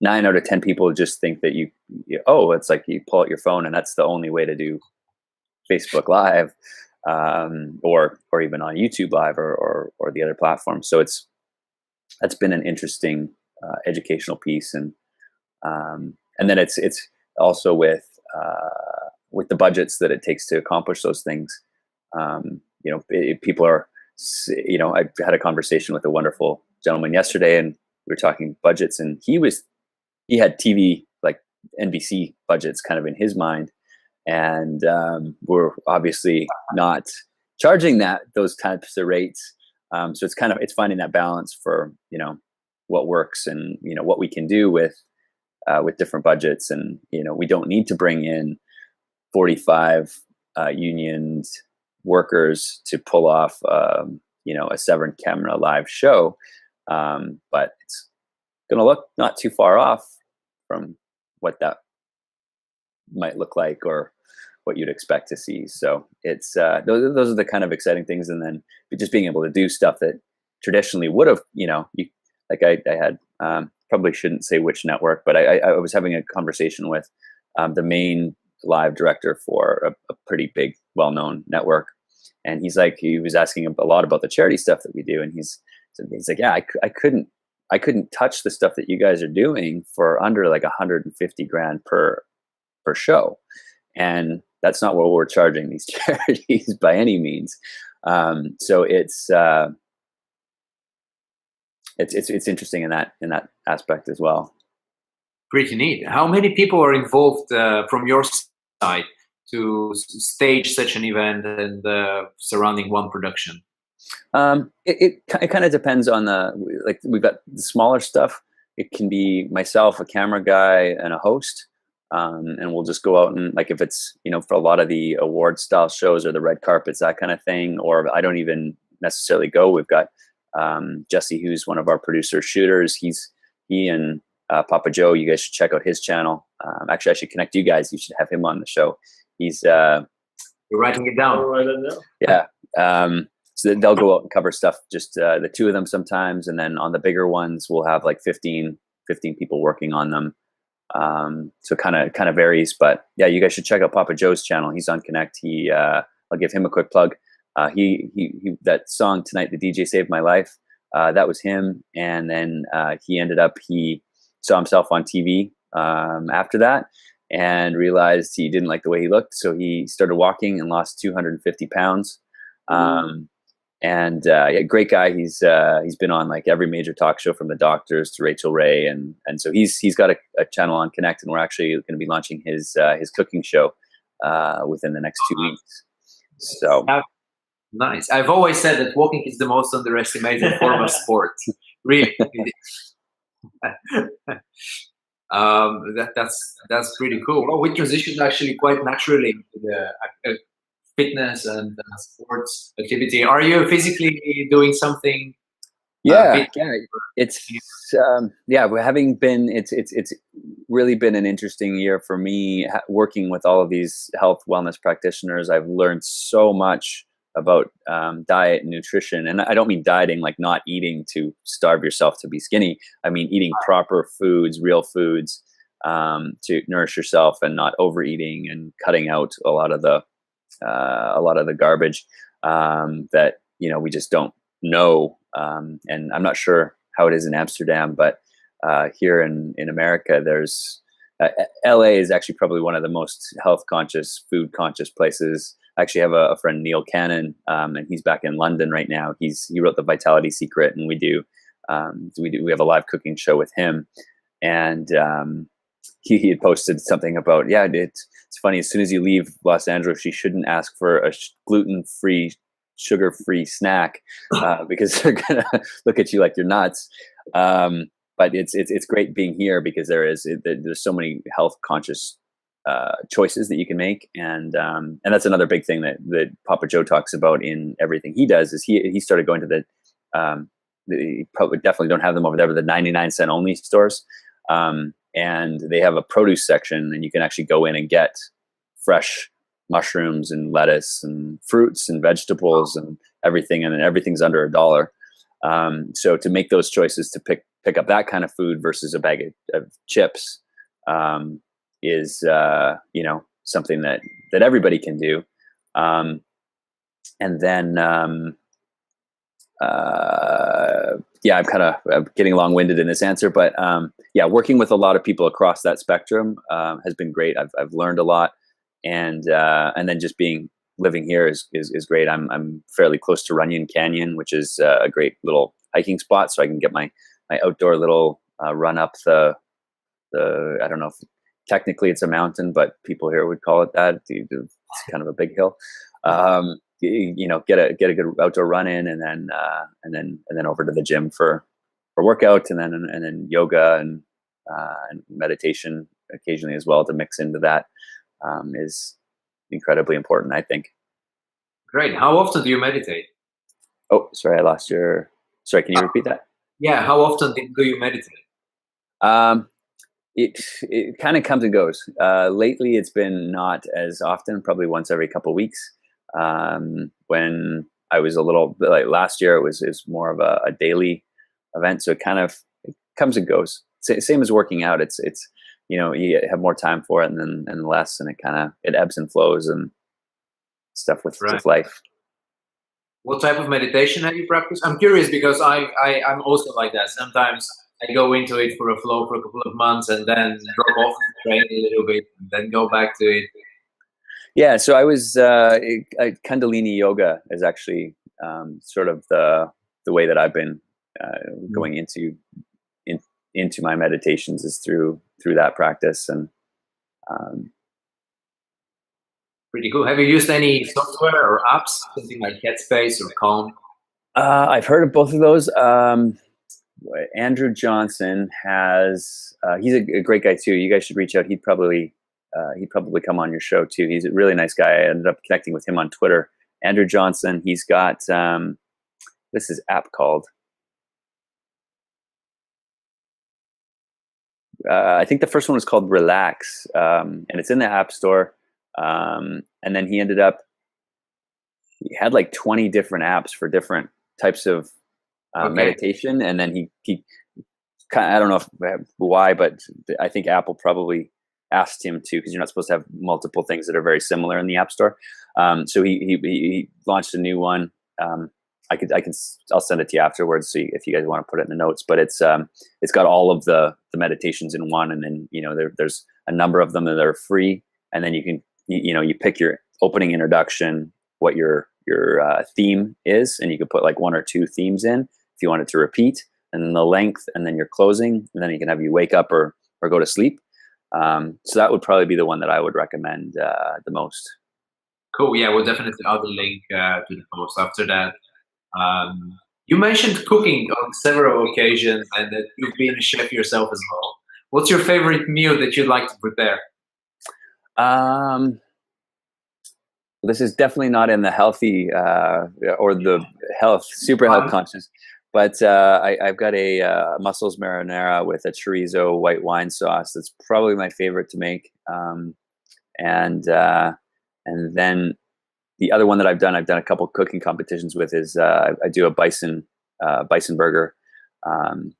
9 out of 10 people just think that it's like you pull out your phone and that's the only way to do Facebook Live, or even on YouTube Live or the other platforms. So that's been an interesting educational piece, and then it's also with the budgets that it takes to accomplish those things. People are, I had a conversation with a wonderful gentleman yesterday, and we were talking budgets, and he had TV like NBC budgets kind of in his mind. And we're obviously not charging those types of rates. So it's finding that balance for, what works and, what we can do with different budgets. And, we don't need to bring in 45 unioned workers to pull off, a 7-camera live show. But it's going to look not too far off from what that might look like or what you'd expect to see. So it's those are the kind of exciting things. And then just being able to do stuff that traditionally would have, I had probably shouldn't say which network, but I was having a conversation with the main live director for a pretty big, well-known network. And he was asking a lot about the charity stuff that we do. And he's like, yeah, I couldn't touch the stuff that you guys are doing for under like $150,000 per show. And that's not what we're charging these charities by any means. So it's interesting in that aspect as well. Pretty neat. How many people are involved from your side to stage such an event and surrounding one production? It kind of depends on we've got the smaller stuff. It can be myself, a camera guy, and a host. and we'll just go out and, like, if it's, for a lot of the award style shows or the red carpets, that kind of thing, or I don't even necessarily go. We've got Jesse, who's one of our producer shooters. He and Papa Joe, you guys should check out his channel. Actually, I should connect you guys. You should have him on the show. He's you're writing it down. Yeah. So they'll go out and cover stuff, just the two of them sometimes, and then on the bigger ones, we'll have like 15 people working on them. So kind of varies, but yeah, you guys should check out Papa Joe's channel. He's on Connect. I'll give him a quick plug. He that song Tonight, the DJ Saved My Life. That was him. And then he saw himself on TV after that and realized he didn't like the way he looked. So he started walking and lost 250 pounds. Yeah, great guy. He's been on like every major talk show, from the doctors to Rachel Ray. And so he's got a channel on Connect, and we're actually going to be launching his cooking show within the next 2 weeks. So nice. I've always said that walking is the most underestimated form of sport. Really. That's pretty cool. Well, we transitioned actually quite naturally into the fitness and sports activity. Are you physically doing something? Yeah. It's really been an interesting year for me, working with all of these health wellness practitioners. I've learned so much about diet and nutrition, and I don't mean dieting like not eating to starve yourself to be skinny. I mean eating proper foods, real foods, to nourish yourself, and not overeating, and cutting out a lot of the garbage that we just don't know. And I'm not sure how it is in Amsterdam, but here in America, there's LA is actually probably one of the most health conscious, food conscious places. I actually have a friend, Neil Cannon, and he's back in London right now. He wrote The Vitality Secret, and we have a live cooking show with him. And he had posted something about, it's funny, as soon as you leave Los Angeles, you shouldn't ask for a gluten-free, sugar-free snack because they're gonna look at you like you're nuts. But it's great being here, because there's so many health conscious choices that you can make, and that's another big thing that Papa Joe talks about in everything he does. Is he started going to you probably definitely don't have them over there, but the 99-cent only stores. And they have a produce section, and you can actually go in and get fresh mushrooms and lettuce and fruits and vegetables and everything, and everything's under $1. So to make those choices, to pick up that kind of food versus a bag of chips, is something that everybody can do. And then I'm getting long-winded in this answer, but working with a lot of people across that spectrum has been great. I've learned a lot, and then just living here is great. I'm fairly close to Runyon Canyon, which is a great little hiking spot, so I can get my outdoor little run up the I don't know if technically it's a mountain, but people here would call it that. It's kind of a big hill. Get a good outdoor run in, and then over to the gym for workout, and then yoga and meditation occasionally as well to mix into that is incredibly important, I think. Great. How often do you meditate? Oh, sorry, I lost your. Sorry, can you repeat that? Yeah, how often do you meditate? It kind of comes and goes. Lately, it's been not as often, probably once every couple of weeks. When I was a little bit, like last year, it was more of a daily event. So it comes and goes. Same as working out. It's you have more time for it, and less, and it ebbs and flows and stuff with life. What type of meditation have you practiced? I'm curious, because I'm also like that. Sometimes I go into it for a flow for a couple of months, and then drop off the train a little bit, and then go back to it. Yeah, so I was Kundalini yoga is actually sort of the way that I've been going into my meditations, is through that practice. And pretty cool. Have you used any software or apps, something like Headspace or Calm? I've heard of both of those. Andrew Johnson has. He's a great guy too. You guys should reach out. He'd probably he'd probably come on your show too. He's a really nice guy. I ended up connecting with him on Twitter. Andrew Johnson. He's got this is app called. I think the first one was called Relax, and it's in the App Store. And then he had like 20 different apps for different types of meditation. And then he kind of, I don't know why, but I think Apple probably asked him to, because you're not supposed to have multiple things that are very similar in the App Store. So he launched a new one. I'll send it to you afterwards, so if you guys want to put it in the notes. But it's got all of the meditations in one, and then there's a number of them that are free, and then you can you pick your opening introduction, what your theme is, and you can put like 1 or 2 themes in if you want it to repeat, and then the length, and then your closing, and then you can have you wake up or go to sleep. So that would probably be the one that I would recommend the most. Cool. Yeah, we'll definitely add a link to the post after that. You mentioned cooking on several occasions and that you've been a chef yourself as well. What's your favorite meal that you'd like to prepare? This is definitely not in the healthy or the super health conscious, but I've got a mussels marinara with a chorizo white wine sauce. That's probably my favorite to make. And then the other one that I've done a couple cooking competitions with is I do a bison burger,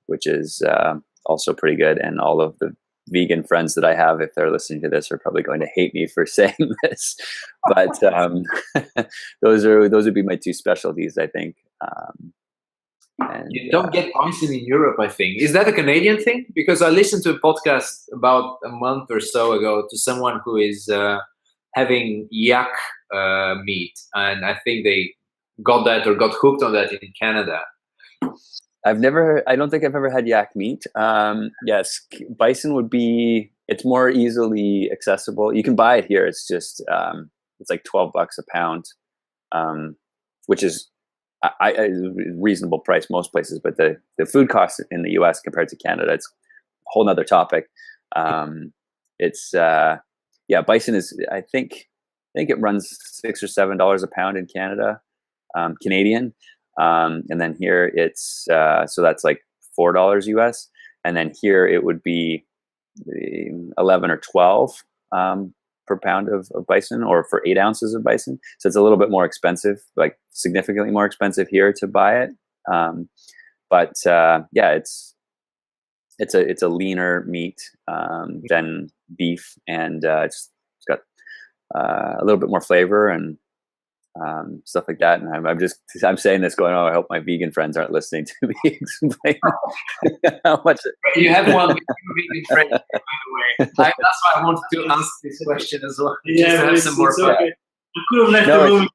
which is also pretty good. And all of the vegan friends that I have, if they're listening to this, are probably going to hate me for saying this, but those would be my 2 specialties, I think. You don't get bison in Europe, I think. Is that a Canadian thing? Because I listened to a podcast about a month or so ago to someone who is having yak meat, and I think they got that or got hooked on that in Canada. I don't think I've ever had yak meat. Yes, bison would be, it's more easily accessible. You can buy it here. It's just, it's like $12 a pound, which is a reasonable price most places, but the food costs in the US compared to Canada, it's a whole nother topic. Bison is, I think it runs $6 or $7 a pound in Canada, Canadian. And then here it's, so that's like $4 US. And then here it would be 11 or 12 per pound of bison, or for 8 ounces of bison. So it's a little bit more expensive, like significantly more expensive here to buy it. It's a leaner meat than beef, and it's got a little bit more flavor and stuff like that. And I'm saying this going, oh, I hope my vegan friends aren't listening to me explain how much. You have one vegan friend, by the way. That's why I wanted to ask this question as well. Yeah, just to have some more fun. Okay. I could have left the room.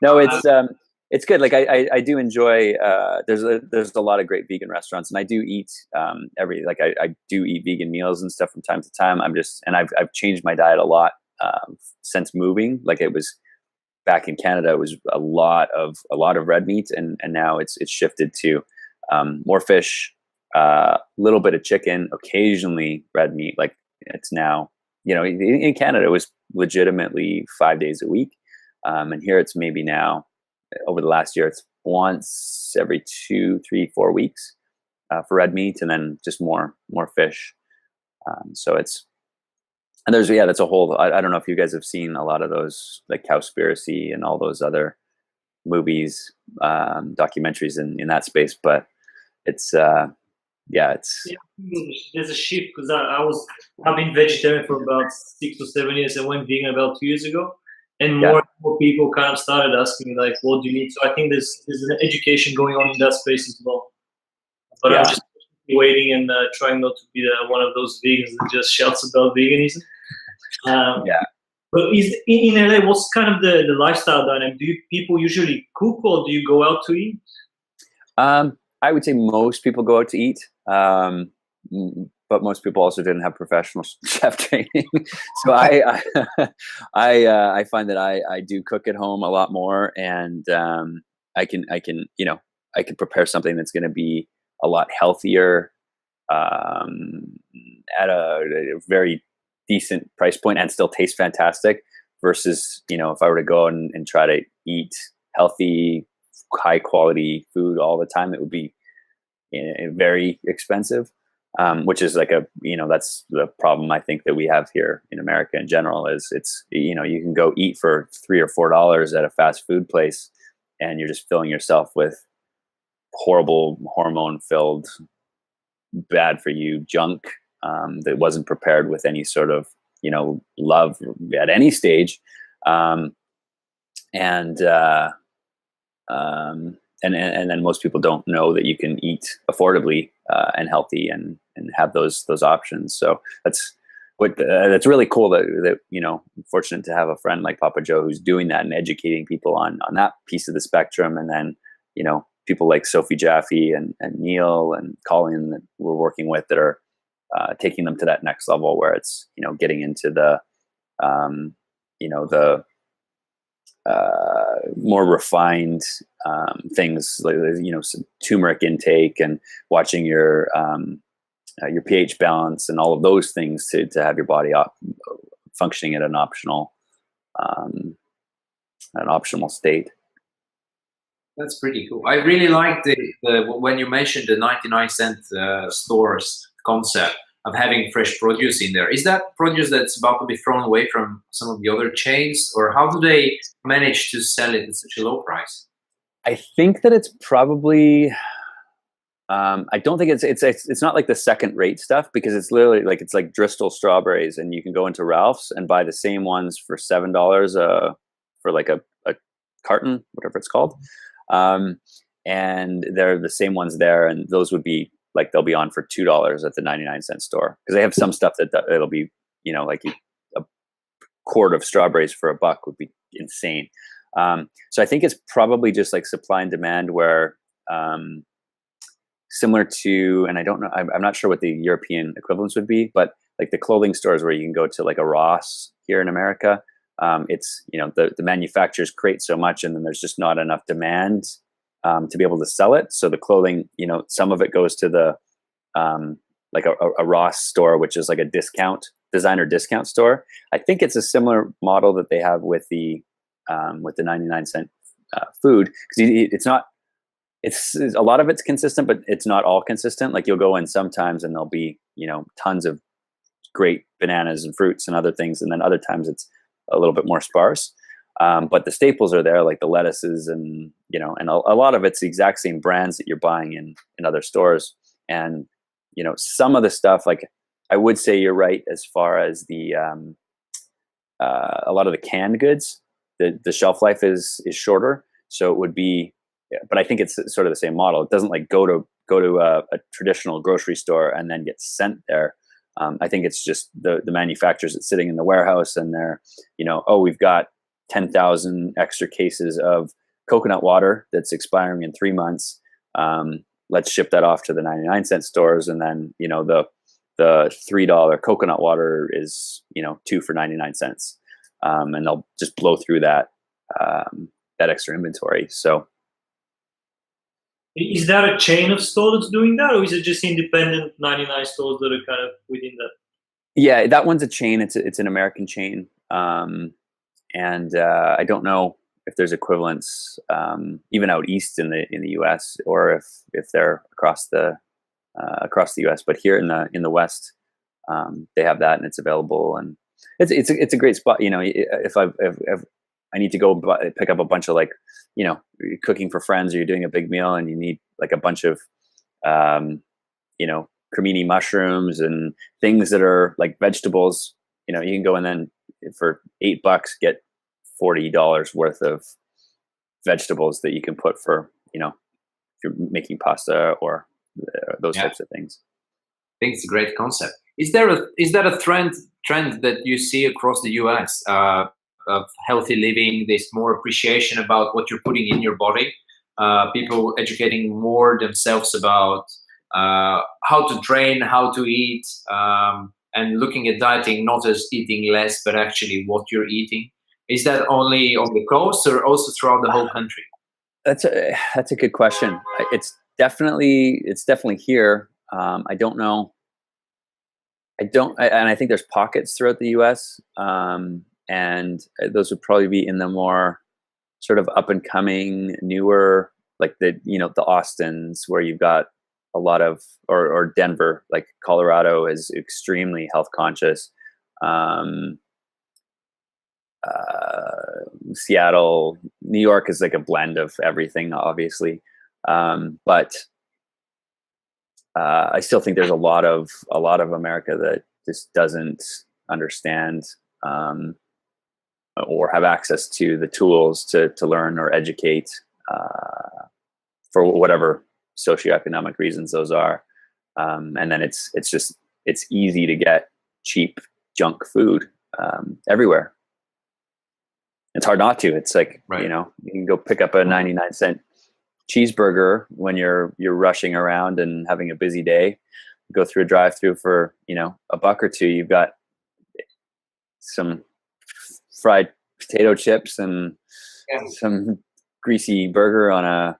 No, it's good. Like I do enjoy. There's a lot of great vegan restaurants, and I do eat I do eat vegan meals and stuff from time to time. I've changed my diet a lot since moving. Like, it was back in Canada, it was a lot of red meat, and now it's shifted to more fish, little bit of chicken, occasionally red meat. Like, it's now, in Canada it was legitimately 5 days a week, and here it's maybe now, over the last year, it's once every 2, 3, 4 weeks for red meat, and then just more fish. So it's, and that's a whole, I don't know if you guys have seen a lot of those, like Cowspiracy and all those other movies, documentaries in that space, but it's, there's a shift, because I've been vegetarian for about 6 or 7 years. I went vegan about 2 years ago, and more and more people kind of started asking me, like, what do you need? So I think there's an education going on in that space as well. But I'm just waiting and trying not to be one of those vegans that just shouts about veganism. But in LA, what's kind of the lifestyle dynamic? Do people usually cook, or do you go out to eat? I would say most people go out to eat, but most people also didn't have professional chef training. So I find that I do cook at home a lot more, and I can prepare something that's going to be a lot healthier, at a very decent price point and still taste fantastic, versus, you know, if I were to go and try to eat healthy, high quality food all the time, it would be very expensive. Which is like that's the problem I think that we have here in America in general, is it's, you know, you can go eat for $3 or $4 at a fast food place and you're just filling yourself with horrible hormone filled, bad for you junk, that wasn't prepared with any sort of, you know, love at any stage. And then most people don't know that you can eat affordably and healthy and have those options. So that's really cool that, you know, I'm fortunate to have a friend like Papa Joe who's doing that and educating people on that piece of the spectrum. And then, you know, people like Sophie Jaffe and Neil and Colin that we're working with that are taking them to that next level where it's, you know, getting into the, you know, the more refined things, like, you know, some turmeric intake and watching your pH balance and all of those things to have your body functioning at an optional state. That's pretty cool. I really like the when you mentioned the 99-cent stores concept of having fresh produce in there. Is that produce that's about to be thrown away from some of the other chains, or how do they manage to sell it at such a low price? I think that it's probably. I don't think it's not like the second rate stuff, because it's literally like, it's like Driscoll strawberries, and you can go into Ralph's and buy the same ones for $7 for like a carton, whatever it's called. And they're the same ones there, and those would be like, they'll be on for $2 at the 99-cent store, because they have some stuff that it'll be, you know, like a quart of strawberries for $1 would be insane. So I think it's probably just like supply and demand, where similar to, and I don't know, I'm not sure what the European equivalents would be, but like the clothing stores where you can go to, like a Ross here in America, it's, you know, the manufacturers create so much, and then there's just not enough demand to be able to sell it. So the clothing, you know, some of it goes to the like a Ross store, which is like a designer discount store. I think it's a similar model that they have with the 99-cent food, because it's a lot of it's consistent, but it's not all consistent. Like, you'll go in sometimes and there'll be, you know, tons of great bananas and fruits and other things, and then other times it's a little bit more sparse. But the staples are there, like the lettuces, and, you know, and a lot of it's the exact same brands that you're buying in other stores. And, you know, some of the stuff, like, I would say you're right as far as the a lot of the canned goods, the shelf life is shorter, so it would be. But I think it's sort of the same model. It doesn't like go to a traditional grocery store and then get sent there. I think it's just the manufacturers that's sitting in the warehouse, and they're, you know, oh, we've got 10,000 extra cases of coconut water that's expiring in 3 months. Let's ship that off to the 99-cent stores, and then, you know, the $3 coconut water is, you know, 2 for 99 cents, and they'll just blow through that extra inventory. So. Is that a chain of stores that's doing that, or is it just independent 99 stores that are kind of within that? Yeah, that one's a chain. It's an American chain, and I don't know if there's equivalents even out east in the U.S. or if they're across the U.S. But here in the West, they have that, and it's available, and it's a great spot. You know, if I need to go pick up a bunch of, like, you know, you're cooking for friends, or you're doing a big meal and you need like a bunch of, you know, cremini mushrooms and things that are like vegetables, you know, you can go and then for $8 get $40 worth of vegetables that you can put for, you know, if you're making pasta or those types of things. I think it's a great concept. Is that a trend that you see across the US? Of healthy living, there's more appreciation about what you're putting in your body, people educating more themselves about how to train, how to eat, and looking at dieting not as eating less, but actually what you're eating. Is that only on the coast, or also throughout the whole country? That's a good question. It's definitely here. I don't know. and I think there's pockets throughout the U.S. And those would probably be in the more sort of up and coming, newer, like the Austins, where you've got a lot of, or Denver, like Colorado is extremely health conscious. Seattle, New York is like a blend of everything, obviously. But I still think there's a lot of America that just doesn't understand or have access to the tools to learn or educate for whatever socioeconomic reasons those are. And then it's easy to get cheap junk food everywhere. It's hard not to. It's like, right. You can go pick up a 99-cent cheeseburger when you're rushing around and having a busy day. Go through a drive-through for $1 or $2. You've got some fried potato chips and some greasy burger on a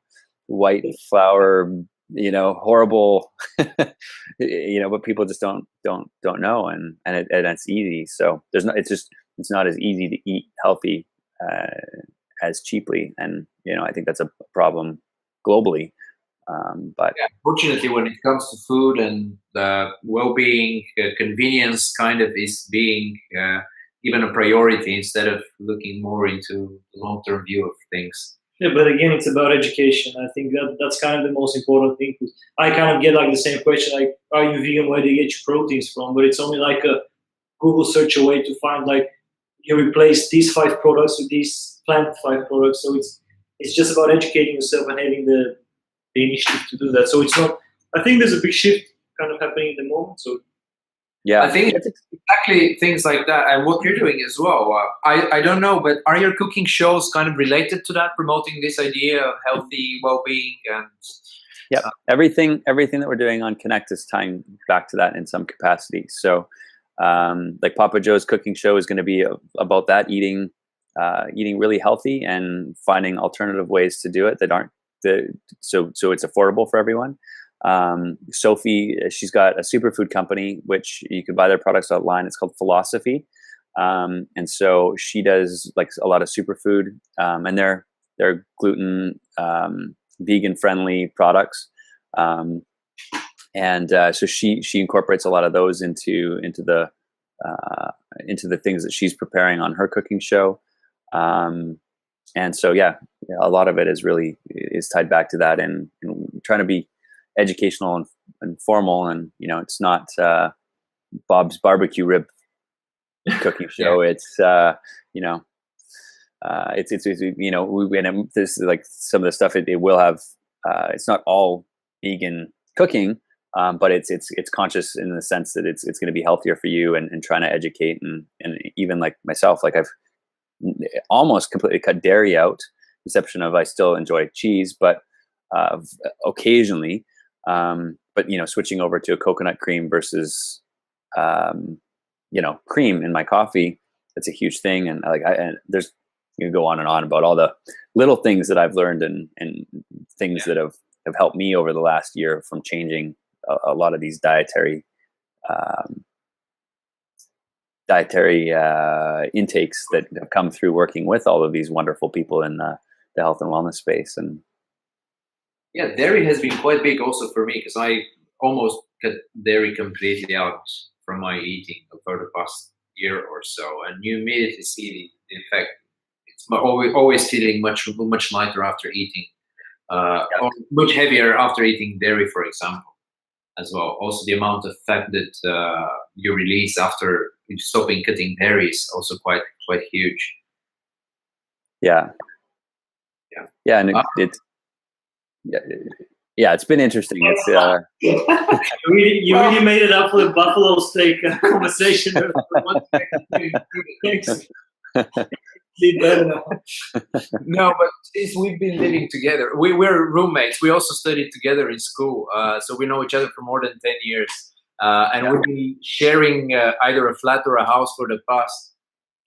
white flour, horrible, but people just don't know, and it's easy. So it's not as easy to eat healthy as cheaply, and I think that's a problem globally. But fortunately, when it comes to food and well-being, convenience kind of is being even a priority instead of looking more into the long-term view of things. Yeah, but again, it's about education. I think that's kind of the most important thing. I kind of get like the same question, like, are you vegan? Where do you get your proteins from? But it's only like a Google search away to find, like, you replace these 5 products with these plant 5 products. So it's just about educating yourself and having the initiative to do that. So it's not, I think there's a big shift kind of happening at the moment. So yeah, I think it's exactly things like that, and what you're doing as well. I don't know, but are your cooking shows kind of related to that, promoting this idea of healthy well-being? And yeah, everything that we're doing on Connect is tying back to that in some capacity. So like Papa Joe's cooking show is going to be about that, eating really healthy and finding alternative ways to do it that aren't so it's affordable for everyone. Sophie, she's got a superfood company, which you can buy their products online. It's called Philosophy. And so she does like a lot of superfood, and they're gluten, vegan friendly products. And so she incorporates a lot of those into the things that she's preparing on her cooking show. And so, a lot of it is tied back to that, and trying to be educational and formal, and it's not Bob's barbecue rib cooking show. It's this is like some of the stuff it will have. It's not all vegan cooking, but it's conscious in the sense that it's going to be healthier for you, and trying to educate, and even like myself, like I've almost completely cut dairy out, exception of I still enjoy cheese, but occasionally. But switching over to a coconut cream versus cream in my coffee, that's a huge thing. And there's, you can go on and on about all the little things that I've learned and things that have helped me over the last year from changing a lot of these dietary intakes that have come through working with all of these wonderful people in the health and wellness space. And yeah, dairy has been quite big also for me, because I almost cut dairy completely out from my eating over the past year or so, and you immediately see the effect. It's always feeling much lighter after eating, or much heavier after eating dairy, for example, as well. Also, the amount of fat that you release after stopping cutting dairy is also quite huge. Yeah, and it's been interesting. It's you really made it up for the buffalo steak conversation. Thanks. No, but since we've been living together, we're roommates. We also studied together in school, so we know each other for more than 10 years. And we've been sharing either a flat or a house for the past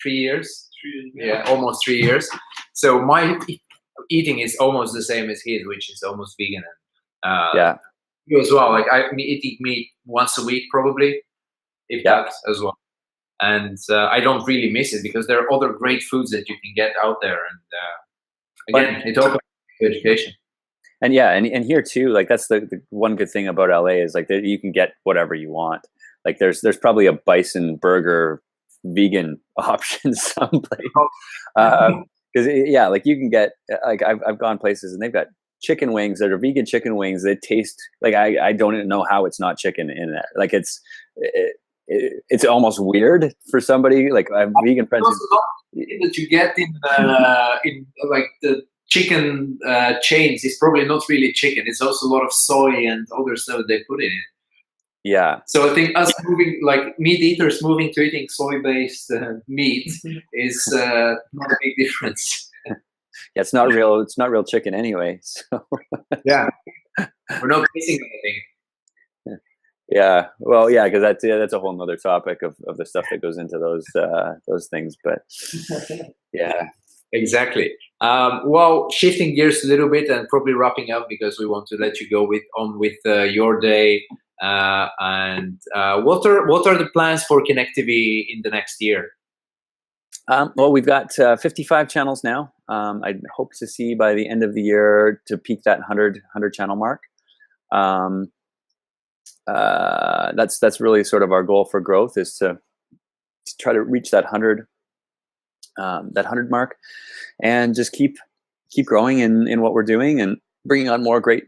3 years. Almost 3 years. So my eating is almost the same as his, which is almost vegan. You as well. Like I'm eating meat once a week probably. if that as well. And I don't really miss it because there are other great foods that you can get out there. And again, it opens education. And yeah, and here too, like that's the one good thing about LA is like that you can get whatever you want. Like there's probably a bison burger vegan option someplace. Because yeah, like you can get like I've gone places and they've got chicken wings that are vegan chicken wings that taste like I don't even know how it's not chicken in there. Like it's almost weird for somebody like I have vegan friends that you get in like the chicken chains is probably not really chicken. It's also a lot of soy and other stuff they put in it. Yeah. So I think us moving, like meat eaters moving to eating soy-based meat is not a big difference. Yeah, it's not real. It's not real chicken anyway. So yeah, we're not missing anything. Yeah. Well, yeah, because that's a whole nother topic of the stuff that goes into those things. But yeah. Exactly. Well, shifting gears a little bit and probably wrapping up because we want to let you go with your day. And what are the plans for Connect TV in the next year? Well, we've got 55 channels now. I hope to see by the end of the year to peak that 100 channel mark. That's really sort of our goal for growth is to try to reach that 100 mark, and just keep growing in what we're doing and bringing on more great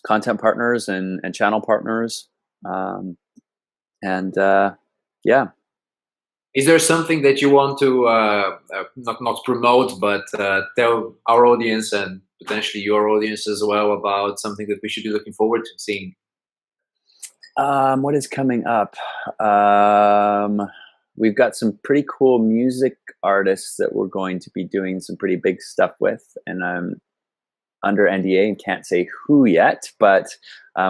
content partners and channel partners. Yeah. Is there something that you want to not promote, but tell our audience and potentially your audience as well about something that we should be looking forward to seeing? What is coming up? We've got some pretty cool music artists that we're going to be doing some pretty big stuff with, and I'm under NDA and can't say who yet, but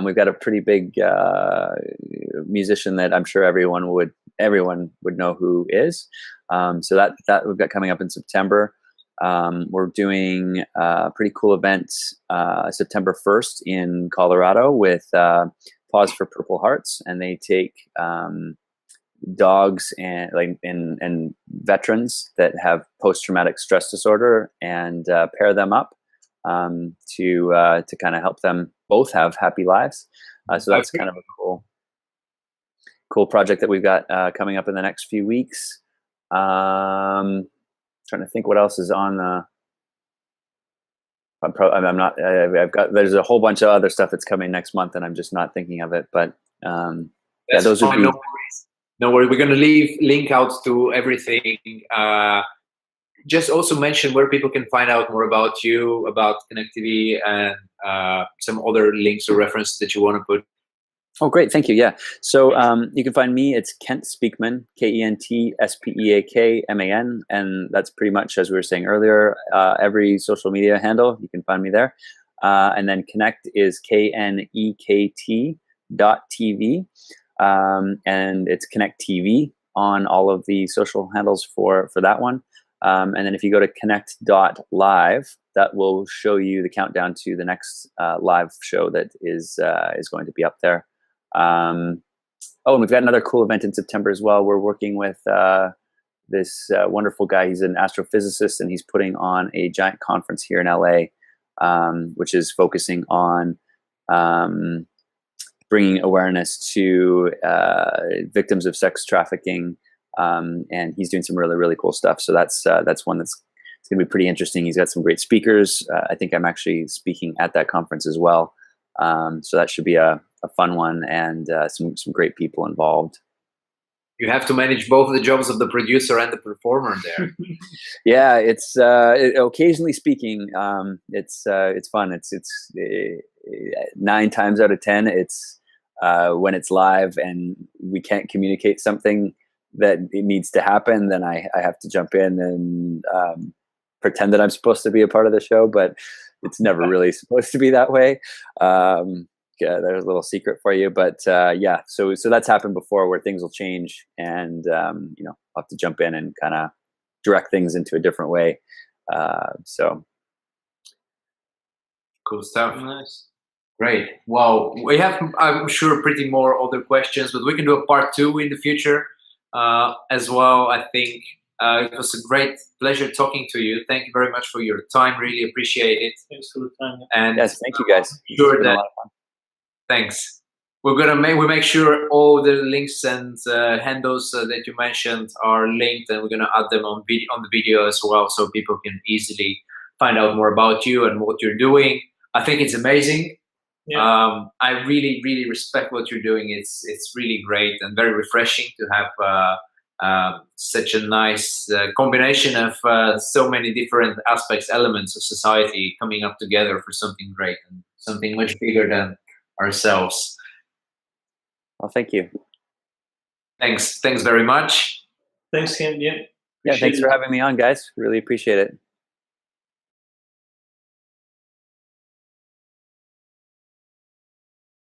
we've got a pretty big musician that I'm sure everyone would know who is. So that we've got coming up in September. We're doing a pretty cool event September 1st in Colorado with Pause for Purple Hearts, and they take dogs and veterans that have post-traumatic stress disorder and pair them up to kind of help them both have happy lives. So that's kind of a cool project that we've got coming up in the next few weeks. Trying to think what else is on the. There's a whole bunch of other stuff that's coming next month, and I'm just not thinking of it. But yeah, those are. No worries. We're going to leave link out to everything. Just also mention where people can find out more about you, about Connect TV, and some other links or references that you want to put. Oh, great. Thank you. Yeah. So you can find me. It's Kent Speakman, KentSpeakman. And that's pretty much, as we were saying earlier, every social media handle. You can find me there. And then Connect is KNEKT.TV. And it's Connect TV on all of the social handles for that one. And then if you go to connect.live, that will show you the countdown to the next live show that is going to be up there. And we've got another cool event in September as well. We're working with this wonderful guy. He's an astrophysicist, and he's putting on a giant conference here in LA, which is focusing on bringing awareness to victims of sex trafficking. And he's doing some really, really cool stuff. So that's one that's going to be pretty interesting. He's got some great speakers. I think I'm actually speaking at that conference as well. So that should be a fun one, and some great people involved. You have to manage both the jobs of the producer and the performer there. Yeah, it's occasionally speaking. It's fun. It's 9 times out of 10. It's when it's live and we can't communicate something that it needs to happen, then I have to jump in and pretend that I'm supposed to be a part of the show, but it's never really supposed to be that way. Yeah, there's a little secret for you, but yeah, so that's happened before where things will change, and I'll have to jump in and kind of direct things into a different way. So cool stuff. Nice. Great. Well, we have, I'm sure, pretty more other questions, but we can do a part 2 in the future as well. I think it was a great pleasure talking to you. Thank you very much for your time. Really appreciate it. Thanks for the time. And Yes, thank you guys. sure It's been a that, lot of fun. thanks. We're gonna make sure all the links and handles that you mentioned are linked, and we're gonna add them on the video as well, so people can easily find out more about you and what you're doing. I think it's amazing. Yeah. I really, really respect what you're doing. It's really great and very refreshing to have such a nice combination of so many different aspects, elements of society coming up together for something great and something much bigger than ourselves. Well, thank you. Thanks very much. Thanks, Ken. Yeah. Yeah, thanks for having me on, guys. Really appreciate it.